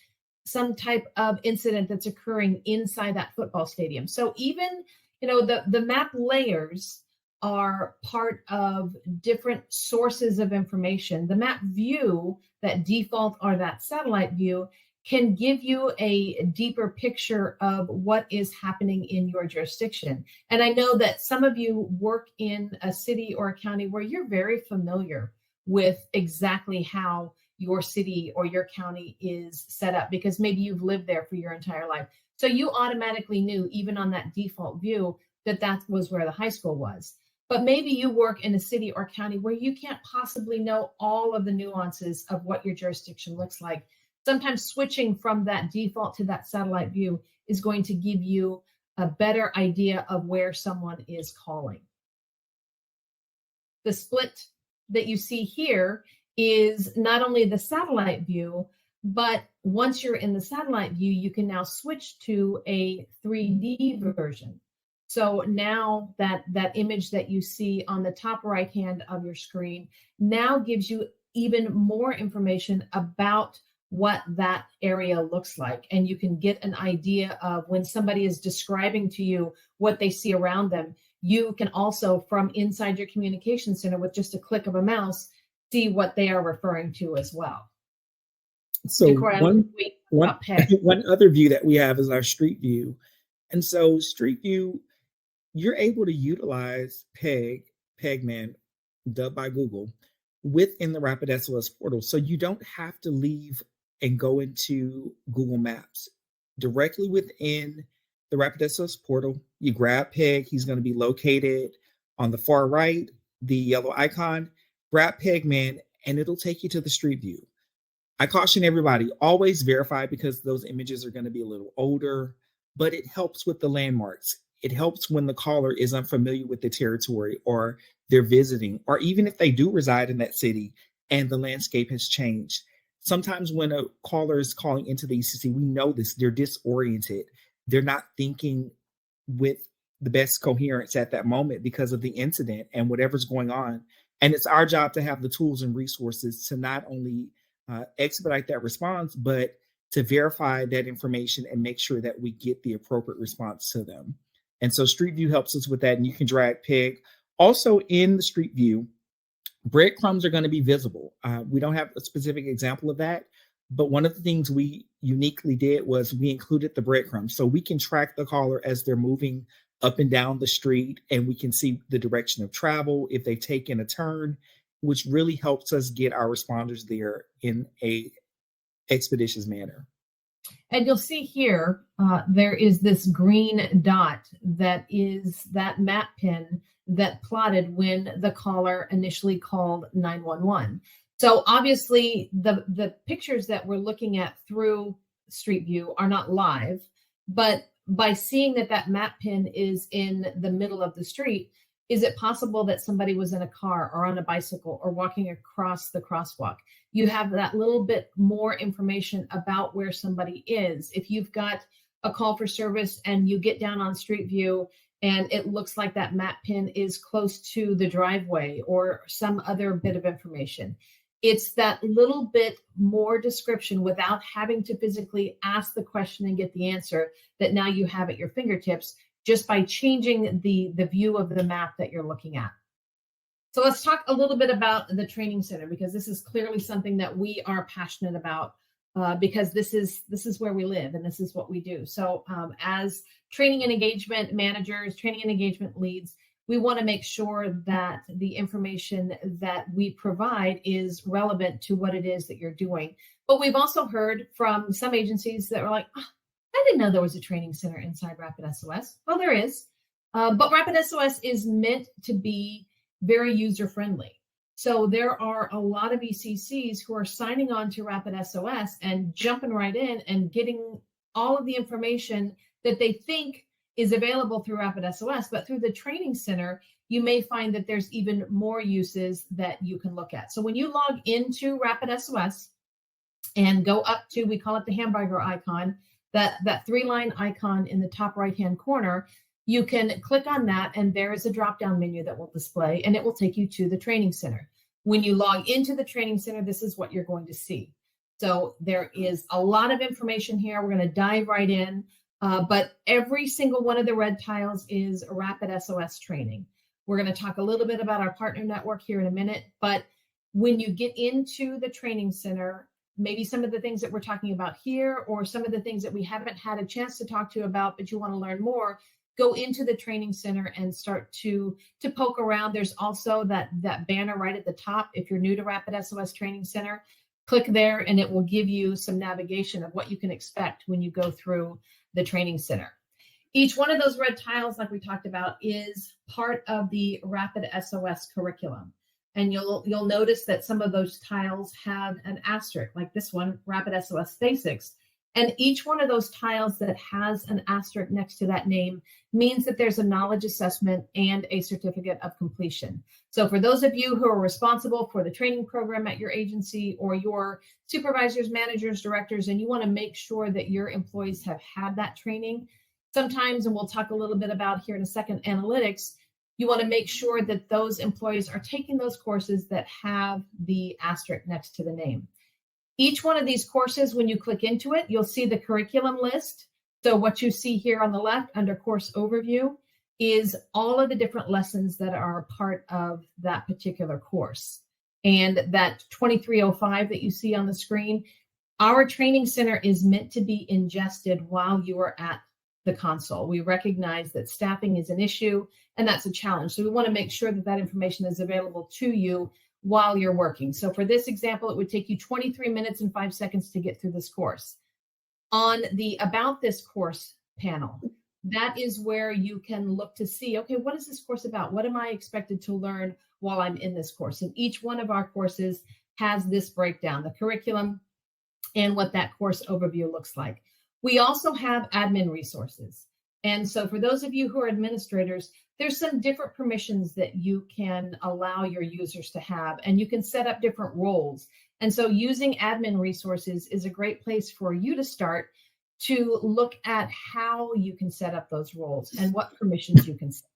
some type of incident that's occurring inside that football stadium. So even, the map layers are part of different sources of information. The map view, that default or that satellite view, can give you a deeper picture of what is happening in your jurisdiction. And I know that some of you work in a city or a county where you're very familiar with exactly how your city or your county is set up, because maybe you've lived there for your entire life. So you automatically knew, even on that default view, that that was where the high school was. But maybe you work in a city or county where you can't possibly know all of the nuances of what your jurisdiction looks like. Sometimes switching from that default to that satellite view is going to give you a better idea of where someone is calling. The split that you see here is not only the satellite view, but once you're in the satellite view, you can now switch to a 3D version. So now that image that you see on the top right hand of your screen now gives you even more information about what that area looks like. And you can get an idea of, when somebody is describing to you what they see around them, you can also, from inside your communication center, with just a click of a mouse, see what they are referring to as well. So one other view that we have is our street view. And so street view, you're able to utilize Pegman, dubbed by Google, within the RapidSOS portal. So you don't have to leave and go into Google Maps. Directly within the RapidSOS portal, you grab Peg. He's going to be located on the far right, the yellow icon. Grab Pegman, and it'll take you to the street view. I caution everybody, always verify, because those images are going to be a little older, but it helps with the landmarks. It helps when the caller is unfamiliar with the territory, or they're visiting, or even if they do reside in that city and the landscape has changed. sometimes when a caller is calling into the ECC, we know this, they're disoriented. They're not thinking with the best coherence at that moment because of the incident and whatever's going on. And it's our job to have the tools and resources to not only expedite that response, but to verify that information and make sure that we get the appropriate response to them. And so Street View helps us with that. And you can drag pig. Also in the Street View, breadcrumbs are going to be visible. We don't have a specific example of that, but one of the things we uniquely did was we included the breadcrumbs. So we can track the caller as they're moving up and down the street, and we can see the direction of travel, if they've taken a turn, which really helps us get our responders there in a expeditious manner. And you'll see here, there is this green dot that is that map pin that plotted when the caller initially called 911. So obviously the pictures that we're looking at through Street View are not live, but by seeing that map pin is in the middle of the street, is it possible that somebody was in a car or on a bicycle or walking across the crosswalk? You have that little bit more information about where somebody is. If you've got a call for service and you get down on Street View and it looks like that map pin is close to the driveway or some other bit of information, it's that little bit more description without having to physically ask the question and get the answer that now you have at your fingertips just by changing the view of the map that you're looking at. So let's talk a little bit about the training center, because this is clearly something that we are passionate about, because this is where we live and this is what we do. So as training and engagement managers, training and engagement leads, we want to make sure that the information that we provide is relevant to what it is that you're doing. But we've also heard from some agencies that are like, oh, I didn't know there was a training center inside RapidSOS. Well, there is, but RapidSOS is meant to be very user-friendly. So there are a lot of ECCs who are signing on to RapidSOS and jumping right in and getting all of the information that they think is available through RapidSOS, but through the training center, you may find that there's even more uses that you can look at. So when you log into RapidSOS and go up to, we call it the hamburger icon, that 3-line icon in the top right-hand corner, you can click on that and there is a drop-down menu that will display and it will take you to the training center. When you log into the training center, this is what you're going to see. So there is a lot of information here. We're going to dive right in. But every single one of the red tiles is RapidSOS training. We're going to talk a little bit about our partner network here in a minute, but when you get into the training center, maybe some of the things that we're talking about here or some of the things that we haven't had a chance to talk to you about, but you want to learn more, go into the training center and start to poke around. There's also that banner right at the top. If you're new to RapidSOS Training Center, click there and it will give you some navigation of what you can expect when you go through the training center. Each one of those red tiles, like we talked about, is part of the RapidSOS curriculum. And you'll notice that some of those tiles have an asterisk, like this one, RapidSOS Basics. And each one of those tiles that has an asterisk next to that name means that there's a knowledge assessment and a certificate of completion. So for those of you who are responsible for the training program at your agency or your supervisors, managers, directors, and you want to make sure that your employees have had that training, sometimes, and we'll talk a little bit about here in a second, analytics, you want to make sure that those employees are taking those courses that have the asterisk next to the name. Each one of these courses, when you click into it, you'll see the curriculum list. So what you see here on the left under course overview is all of the different lessons that are part of that particular course. And that 2305 that you see on the screen, our training center is meant to be ingested while you are at the console. We recognize that staffing is an issue and that's a challenge. So we want to make sure that that information is available to you while you're working. So for this example, it would take you 23 minutes and 5 seconds to get through this course. On the About This Course panel, that is where you can look to see, okay, what is this course about? What am I expected to learn while I'm in this course? And each one of our courses has this breakdown, the curriculum and what that course overview looks like. We also have admin resources. And so for those of you who are administrators, there's some different permissions that you can allow your users to have, and you can set up different roles. And so using admin resources is a great place for you to start to look at how you can set up those roles and what permissions you can set.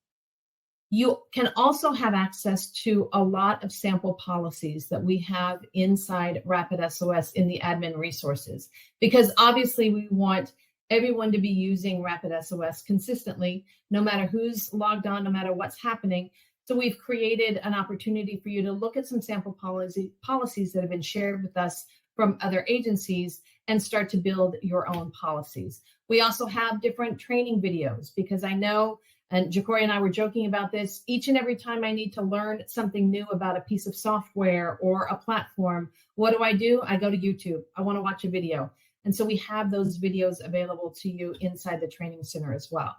You can also have access to a lot of sample policies that we have inside RapidSOS in the admin resources, because obviously we want everyone to be using RapidSOS consistently, no matter who's logged on, no matter what's happening. So we've created an opportunity for you to look at some sample policies that have been shared with us from other agencies and start to build your own policies. We also have different training videos, because I know, and JaCorey and I were joking about this, each and every time I need to learn something new about a piece of software or a platform, what do? I go to YouTube. I want to watch a video. And so we have those videos available to you inside the training center as well.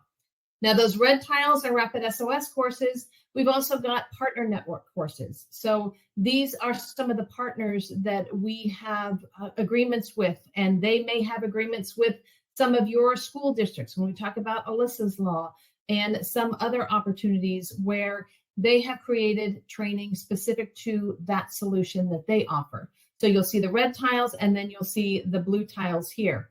Now, those red tiles are RapidSOS courses. We've also got partner network courses. So these are some of the partners that we have agreements with, and they may have agreements with some of your school districts when we talk about Alyssa's Law and some other opportunities where they have created training specific to that solution that they offer. So you'll see the red tiles, and then you'll see the blue tiles here.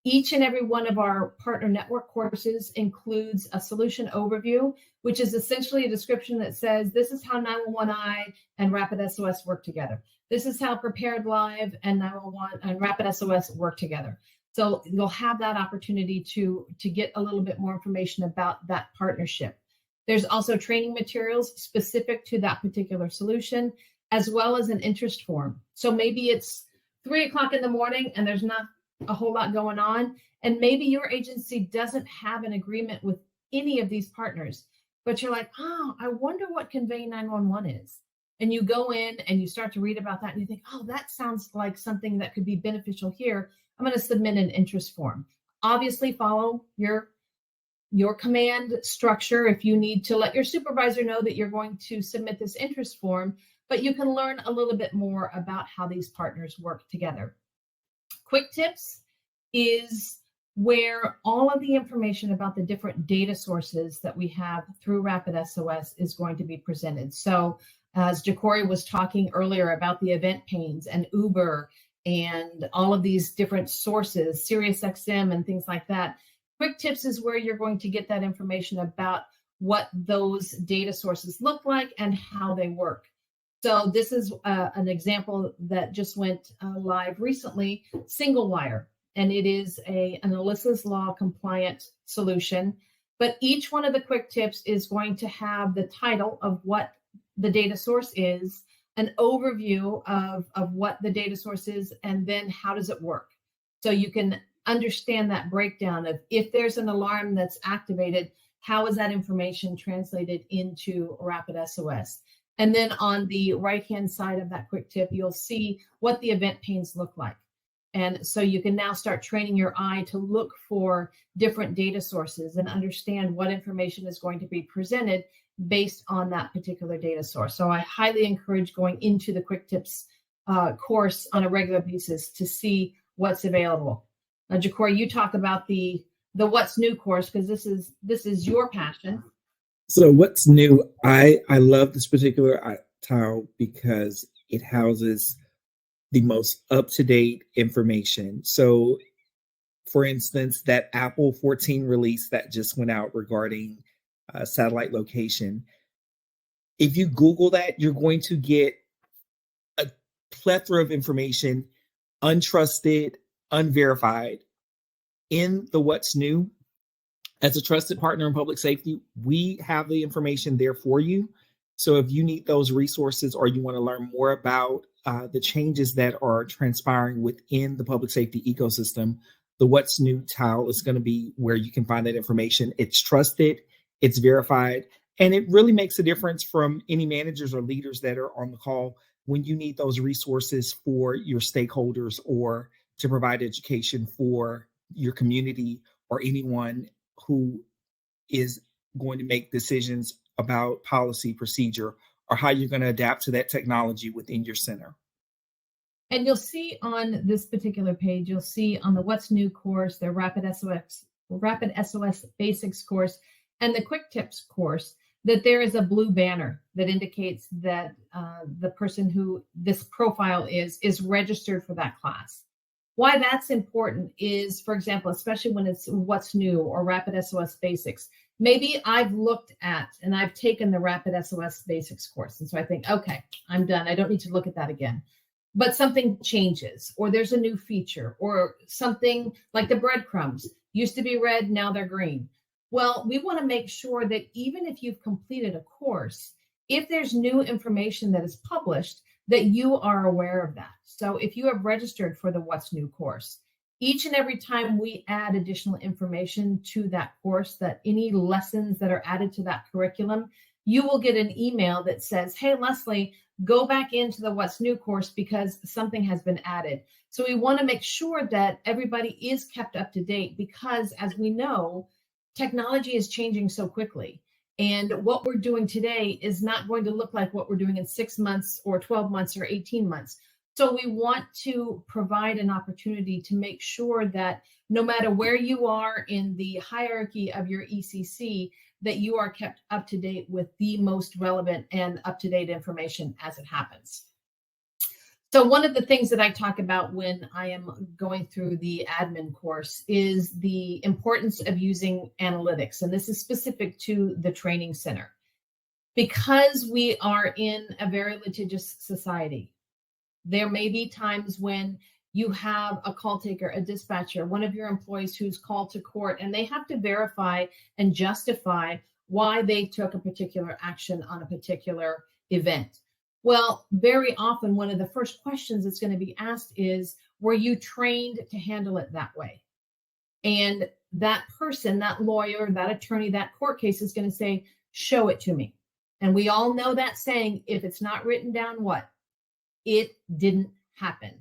Each and every one of our partner network courses includes a solution overview, which is essentially a description that says, this is how 911i and RapidSOS work together. This is how Prepared Live and 911 and RapidSOS work together. So you'll have that opportunity to get a little bit more information about that partnership. There's also training materials specific to that particular solution, as well as an interest form. So maybe it's 3 o'clock in the morning and there's not a whole lot going on, and maybe your agency doesn't have an agreement with any of these partners, but you're like, oh, I wonder what Convey 911 is. And you go in and you start to read about that and you think, oh, that sounds like something that could be beneficial here. I'm going to submit an interest form. Obviously follow your command structure if you need to let your supervisor know that you're going to submit this interest form, but you can learn a little bit more about how these partners work together. Quick Tips is where all of the information about the different data sources that we have through RapidSOS is going to be presented. So as JaCorey was talking earlier about the event panes and Uber and all of these different sources, SiriusXM and things like that, Quick Tips is where you're going to get that information about what those data sources look like and how they work. So this is an example that just went live recently, Single Wire, and it is an Alyssa's Law compliant solution. But each one of the quick tips is going to have the title of what the data source is, an overview of what the data source is, and then how does it work. So you can understand that breakdown of if there's an alarm that's activated, how is that information translated into RapidSOS? And then on the right-hand side of that quick tip, you'll see what the event panes look like. And so you can now start training your eye to look for different data sources and understand what information is going to be presented based on that particular data source. So I highly encourage going into the quick tips course on a regular basis to see what's available. JaCorey, you talk about the What's New course, because this is your passion. So what's new? I love this particular tile because it houses the most up-to-date information. So for instance, that Apple 14 release that just went out regarding satellite location, if you Google that, you're going to get a plethora of information, untrusted, unverified. In the What's New, as a trusted partner in public safety, we have the information there for you. So if you need those resources or you want to learn more about the changes that are transpiring within the public safety ecosystem, the What's New tile is going to be where you can find that information. It's trusted, it's verified, and it really makes a difference from any managers or leaders that are on the call when you need those resources for your stakeholders or to provide education for your community or anyone who is going to make decisions about policy, procedure, or how you're going to adapt to that technology within your center. And you'll see on this particular page, you'll see on the What's New course, the RapidSOS Basics course, and the Quick Tips course, that there is a blue banner that indicates that the person who this profile is registered for that class. Why that's important is, for example, especially when it's What's New or RapidSOS Basics, maybe I've looked at and I've taken the RapidSOS Basics course. And so I think, okay, I'm done. I don't need to look at that again. But something changes, or there's a new feature, or something like the breadcrumbs used to be red, now they're green. Well, we want to make sure that even if you've completed a course, if there's new information that is published, that you are aware of that. So if you have registered for the What's New course, each and every time we add additional information to that course, that any lessons that are added to that curriculum, you will get an email that says, hey, Leslie, go back into the What's New course because something has been added. So we want to make sure that everybody is kept up to date because, as we know, technology is changing so quickly. And what we're doing today is not going to look like what we're doing in 6 months or 12 months or 18 months. So we want to provide an opportunity to make sure that no matter where you are in the hierarchy of your ECC, that you are kept up to date with the most relevant and up-to-date information as it happens. So one of the things that I talk about when I am going through the admin course is the importance of using analytics. And this is specific to the training center. Because we are in a very litigious society, there may be times when you have a call taker, a dispatcher, one of your employees who's called to court, and they have to verify and justify why they took a particular action on a particular event. Well, very often, one of the first questions that's going to be asked is, were you trained to handle it that way? And that person, that lawyer, that attorney, that court case is going to say, show it to me. And we all know that saying, if it's not written down, what? It didn't happen.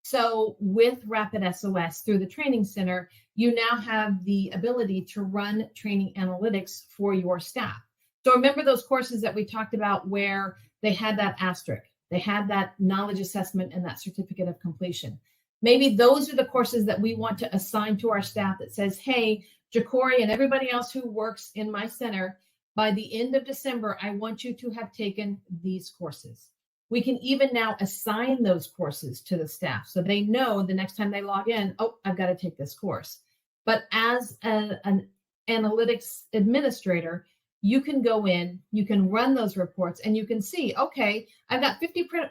So with RapidSOS through the training center, you now have the ability to run training analytics for your staff. So remember those courses that we talked about where they had that asterisk, they had that knowledge assessment and that certificate of completion. Maybe those are the courses that we want to assign to our staff that says, hey, JaCorey and everybody else who works in my center, by the end of December, I want you to have taken these courses. We can even now assign those courses to the staff so they know the next time they log in, oh, I've got to take this course. But as an analytics administrator, you can go in, you can run those reports, and you can see, okay, I've got 50%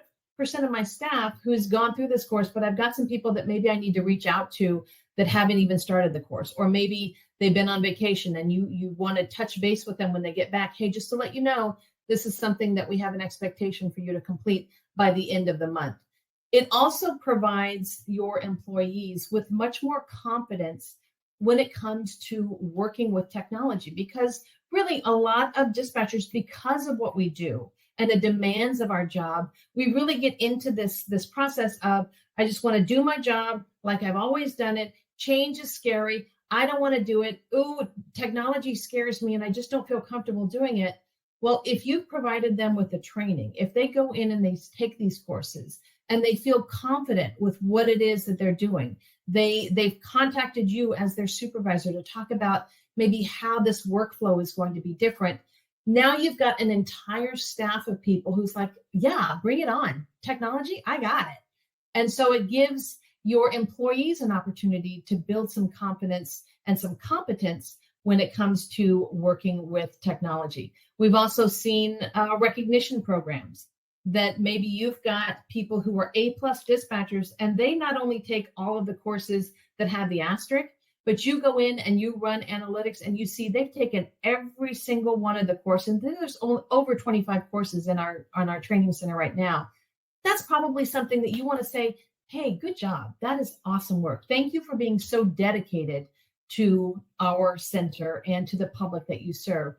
of my staff who's gone through this course, but I've got some people that maybe I need to reach out to that haven't even started the course, or maybe they've been on vacation and you want to touch base with them when they get back. Hey, just to let you know, this is something that we have an expectation for you to complete by the end of the month. It also provides your employees with much more confidence when it comes to working with technology, because really a lot of dispatchers, because of what we do and the demands of our job, we really get into this process of, I just want to do my job like I've always done it. Change is scary. I don't want to do it. Ooh, technology scares me and I just don't feel comfortable doing it. Well, if you've provided them with the training, if they go in and they take these courses and they feel confident with what it is that they're doing, they've contacted you as their supervisor to talk about maybe how this workflow is going to be different. Now you've got an entire staff of people who's like, yeah, bring it on. Technology, I got it. And so it gives your employees an opportunity to build some confidence and some competence when it comes to working with technology. We've also seen recognition programs that maybe you've got people who are A+ dispatchers, and they not only take all of the courses that have the asterisk, but you go in and you run analytics and you see they've taken every single one of the courses. And there's over 25 courses on our training center right now. That's probably something that you want to say, hey, good job. That is awesome work. Thank you for being so dedicated to our center and to the public that you serve.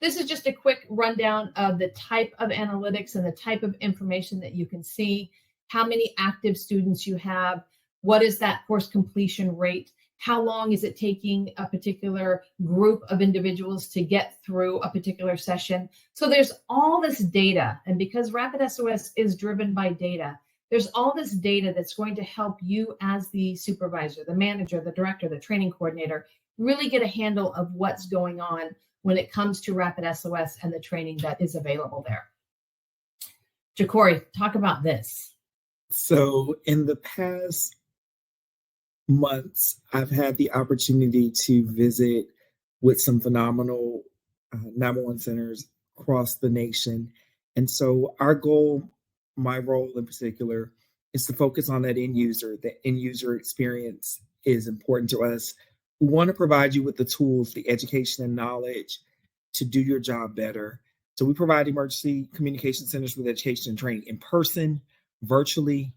This is just a quick rundown of the type of analytics and the type of information that you can see, how many active students you have, what is that course completion rate, how long is it taking a particular group of individuals to get through a particular session. So there's all this data, and because RapidSOS is driven by data, there's all this data that's going to help you as the supervisor, the manager, the director, the training coordinator, really get a handle of what's going on when it comes to RapidSOS and the training that is available there. JaCorey, talk about this. So in the past months, I've had the opportunity to visit with some phenomenal 911 centers across the nation. And so our goal, my role in particular, is to focus on that end user. The end user experience is important to us. We want to provide you with the tools, the education and knowledge to do your job better. So we provide emergency communication centers with education and training in person, virtually,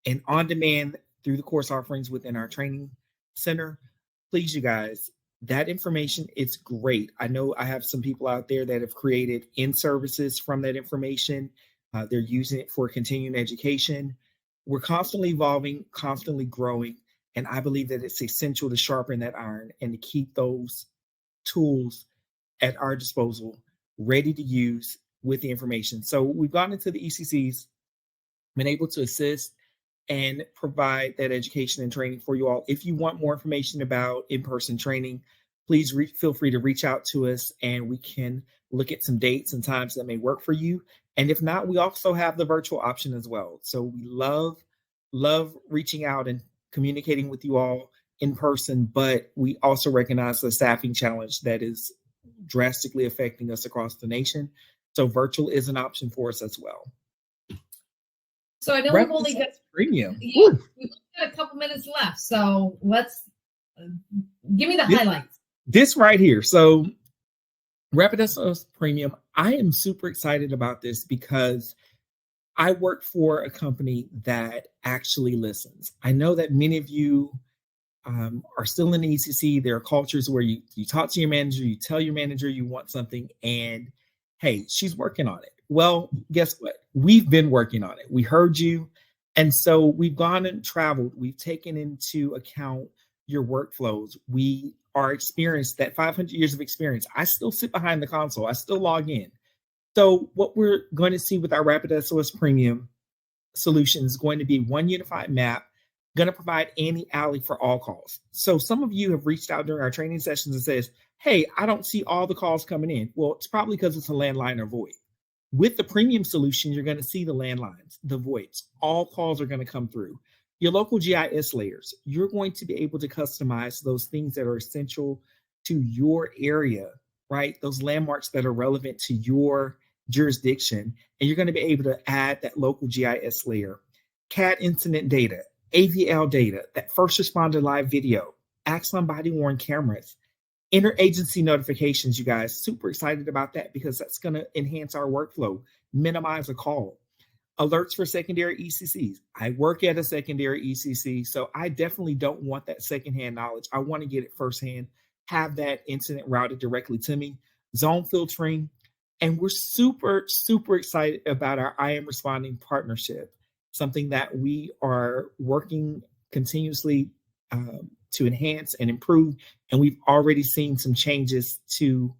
and on demand through the course offerings within our training center. Please, you guys, that information, it's great. I know I have some people out there that have created in-services from that information. They're using it for continuing education. We're constantly evolving, constantly growing, and I believe that it's essential to sharpen that iron and to keep those tools at our disposal, ready to use with the information. So we've gone into the ECCs, been able to assist and provide that education and training for you all. If you want more information about in-person training, please feel free to reach out to us and we can look at some dates and times that may work for you. And if not, we also have the virtual option as well. So we love reaching out and communicating with you all in person, but we also recognize the staffing challenge that is drastically affecting us across the nation. So virtual is an option for us as well. So I know we've only got premium. Yeah, we've got a couple minutes left. So let's give me the highlights. This right here. So RapidSOS Premium, I am super excited about this because I work for a company that actually listens. I know that many of you are still in the ECC. There are cultures where you talk to your manager, you tell your manager you want something, and hey, she's working on it. Well, guess what? We've been working on it. We heard you. And so we've gone and traveled. We've taken into account your workflows. We are experienced, that 500 years of experience. I still sit behind the console. I still log in. So what we're going to see with our RapidSOS Premium solution is going to be one unified map, going to provide Annie Alley for all calls. So some of you have reached out during our training sessions and says, hey, I don't see all the calls coming in. Well, it's probably because it's a landline or VoIP. With the premium solution, you're going to see the landlines, the VoIPs. All calls are going to come through. Your local GIS layers, you're going to be able to customize those things that are essential to your area, right? Those landmarks that are relevant to your jurisdiction. And you're going to be able to add that local GIS layer, CAD incident data, AVL data, that first responder live video, Axon body worn cameras, interagency notifications, you guys. Super excited about that because that's going to enhance our workflow, minimize a call. Alerts for secondary ECCs. I work at a secondary ECC, so I definitely don't want that secondhand knowledge. I want to get it firsthand, have that incident routed directly to me, zone filtering. And we're super, super excited about our I Am Responding partnership, something that we are working continuously to enhance and improve. And we've already seen some changes to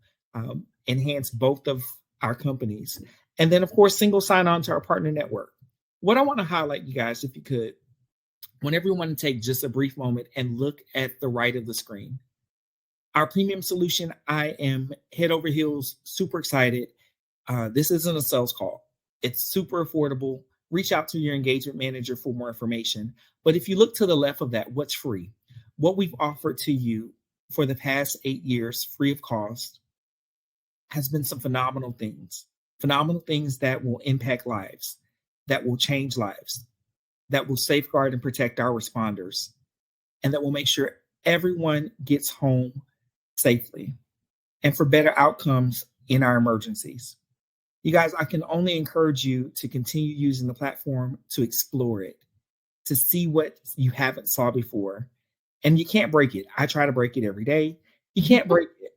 enhance both of our companies. And then, of course, single sign-on to our partner network. What I want to highlight, you guys, if you could, want everyone to take just a brief moment and look at the right of the screen. Our premium solution, I am head over heels, super excited. This isn't a sales call. It's super affordable. Reach out to your engagement manager for more information. But if you look to the left of that, what's free? What we've offered to you for the past 8 years, free of cost, has been some phenomenal things that will impact lives, that will change lives, that will safeguard and protect our responders, and that will make sure everyone gets home safely and for better outcomes in our emergencies. You guys, I can only encourage you to continue using the platform, to explore it, to see what you haven't saw before. And you can't break it. I try to break it every day. You can't break it.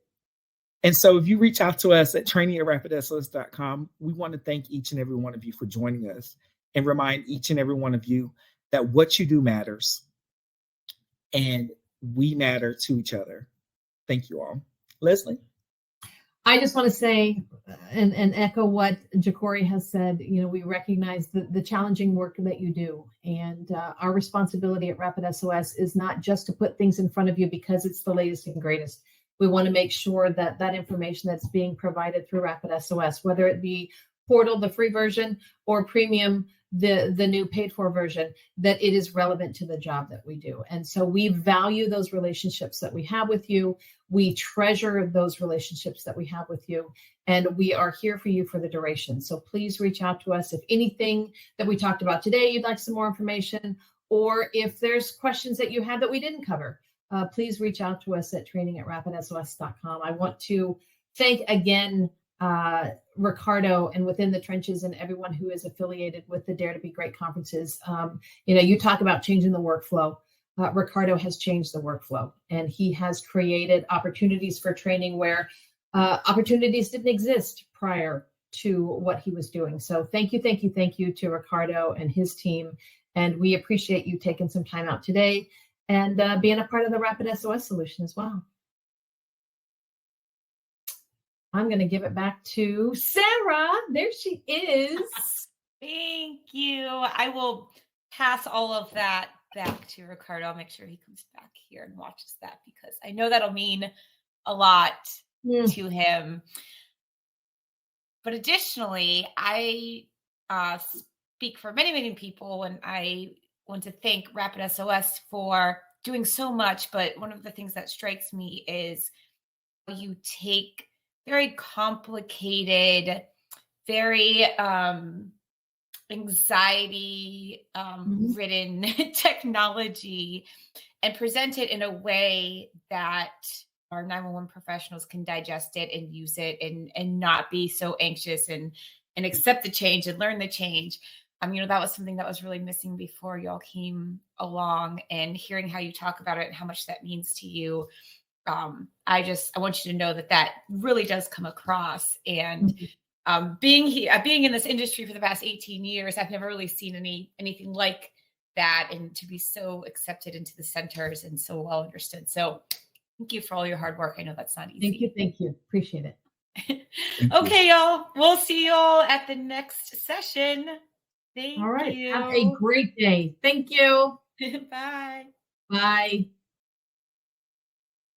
And so if you reach out to us at training@rapidsos.com, we want to thank each and every one of you for joining us and remind each and every one of you that what you do matters and we matter to each other. Thank you all. Leslie? I just want to say and echo what JaCorey has said. You know, we recognize the challenging work that you do. And our responsibility at RapidSOS is not just to put things in front of you because it's the latest and greatest. We want to make sure that that information that's being provided through RapidSOS, whether it be Portal, the free version, or Premium, the new paid for version, that it is relevant to the job that we do. And so we value those relationships that we have with you. We treasure those relationships that we have with you, and we are here for you for the duration. So please reach out to us if anything that we talked about today, you'd like some more information, or if there's questions that you have that we didn't cover, please reach out to us at training@rapidsos.com. I want to thank again Ricardo and Within the Trenches and everyone who is affiliated with the Dare to Be Great conferences. You talk about changing the workflow. Ricardo has changed the workflow, and he has created opportunities for training where opportunities didn't exist prior to what he was doing. So thank you to Ricardo and his team. And we appreciate you taking some time out today and being a part of the RapidSOS solution as well. I'm going to give it back to Sarah. There she is. Thank you. I will pass all of that back to Ricardo. I'll make sure he comes back here and watches that, because I know that'll mean a lot to him. But additionally, I speak for many, many people, and I want to thank RapidSOS for doing so much. But one of the things that strikes me is how you take very complicated, very anxiety ridden technology and present it in a way that our 911 professionals can digest it and use it and not be so anxious and accept the change and learn the change. That was something that was really missing before y'all came along, and hearing how you talk about it and how much that means to you. I want you to know that really does come across. And being in this industry for the past 18 years, I've never really seen anything like that, and to be so accepted into the centers and so well understood. So thank you for all your hard work. I know that's not easy. Thank you. Appreciate it. Okay, y'all. We'll see y'all at the next session. Thank all right. you. Have a great day. Thank you. Bye. Bye.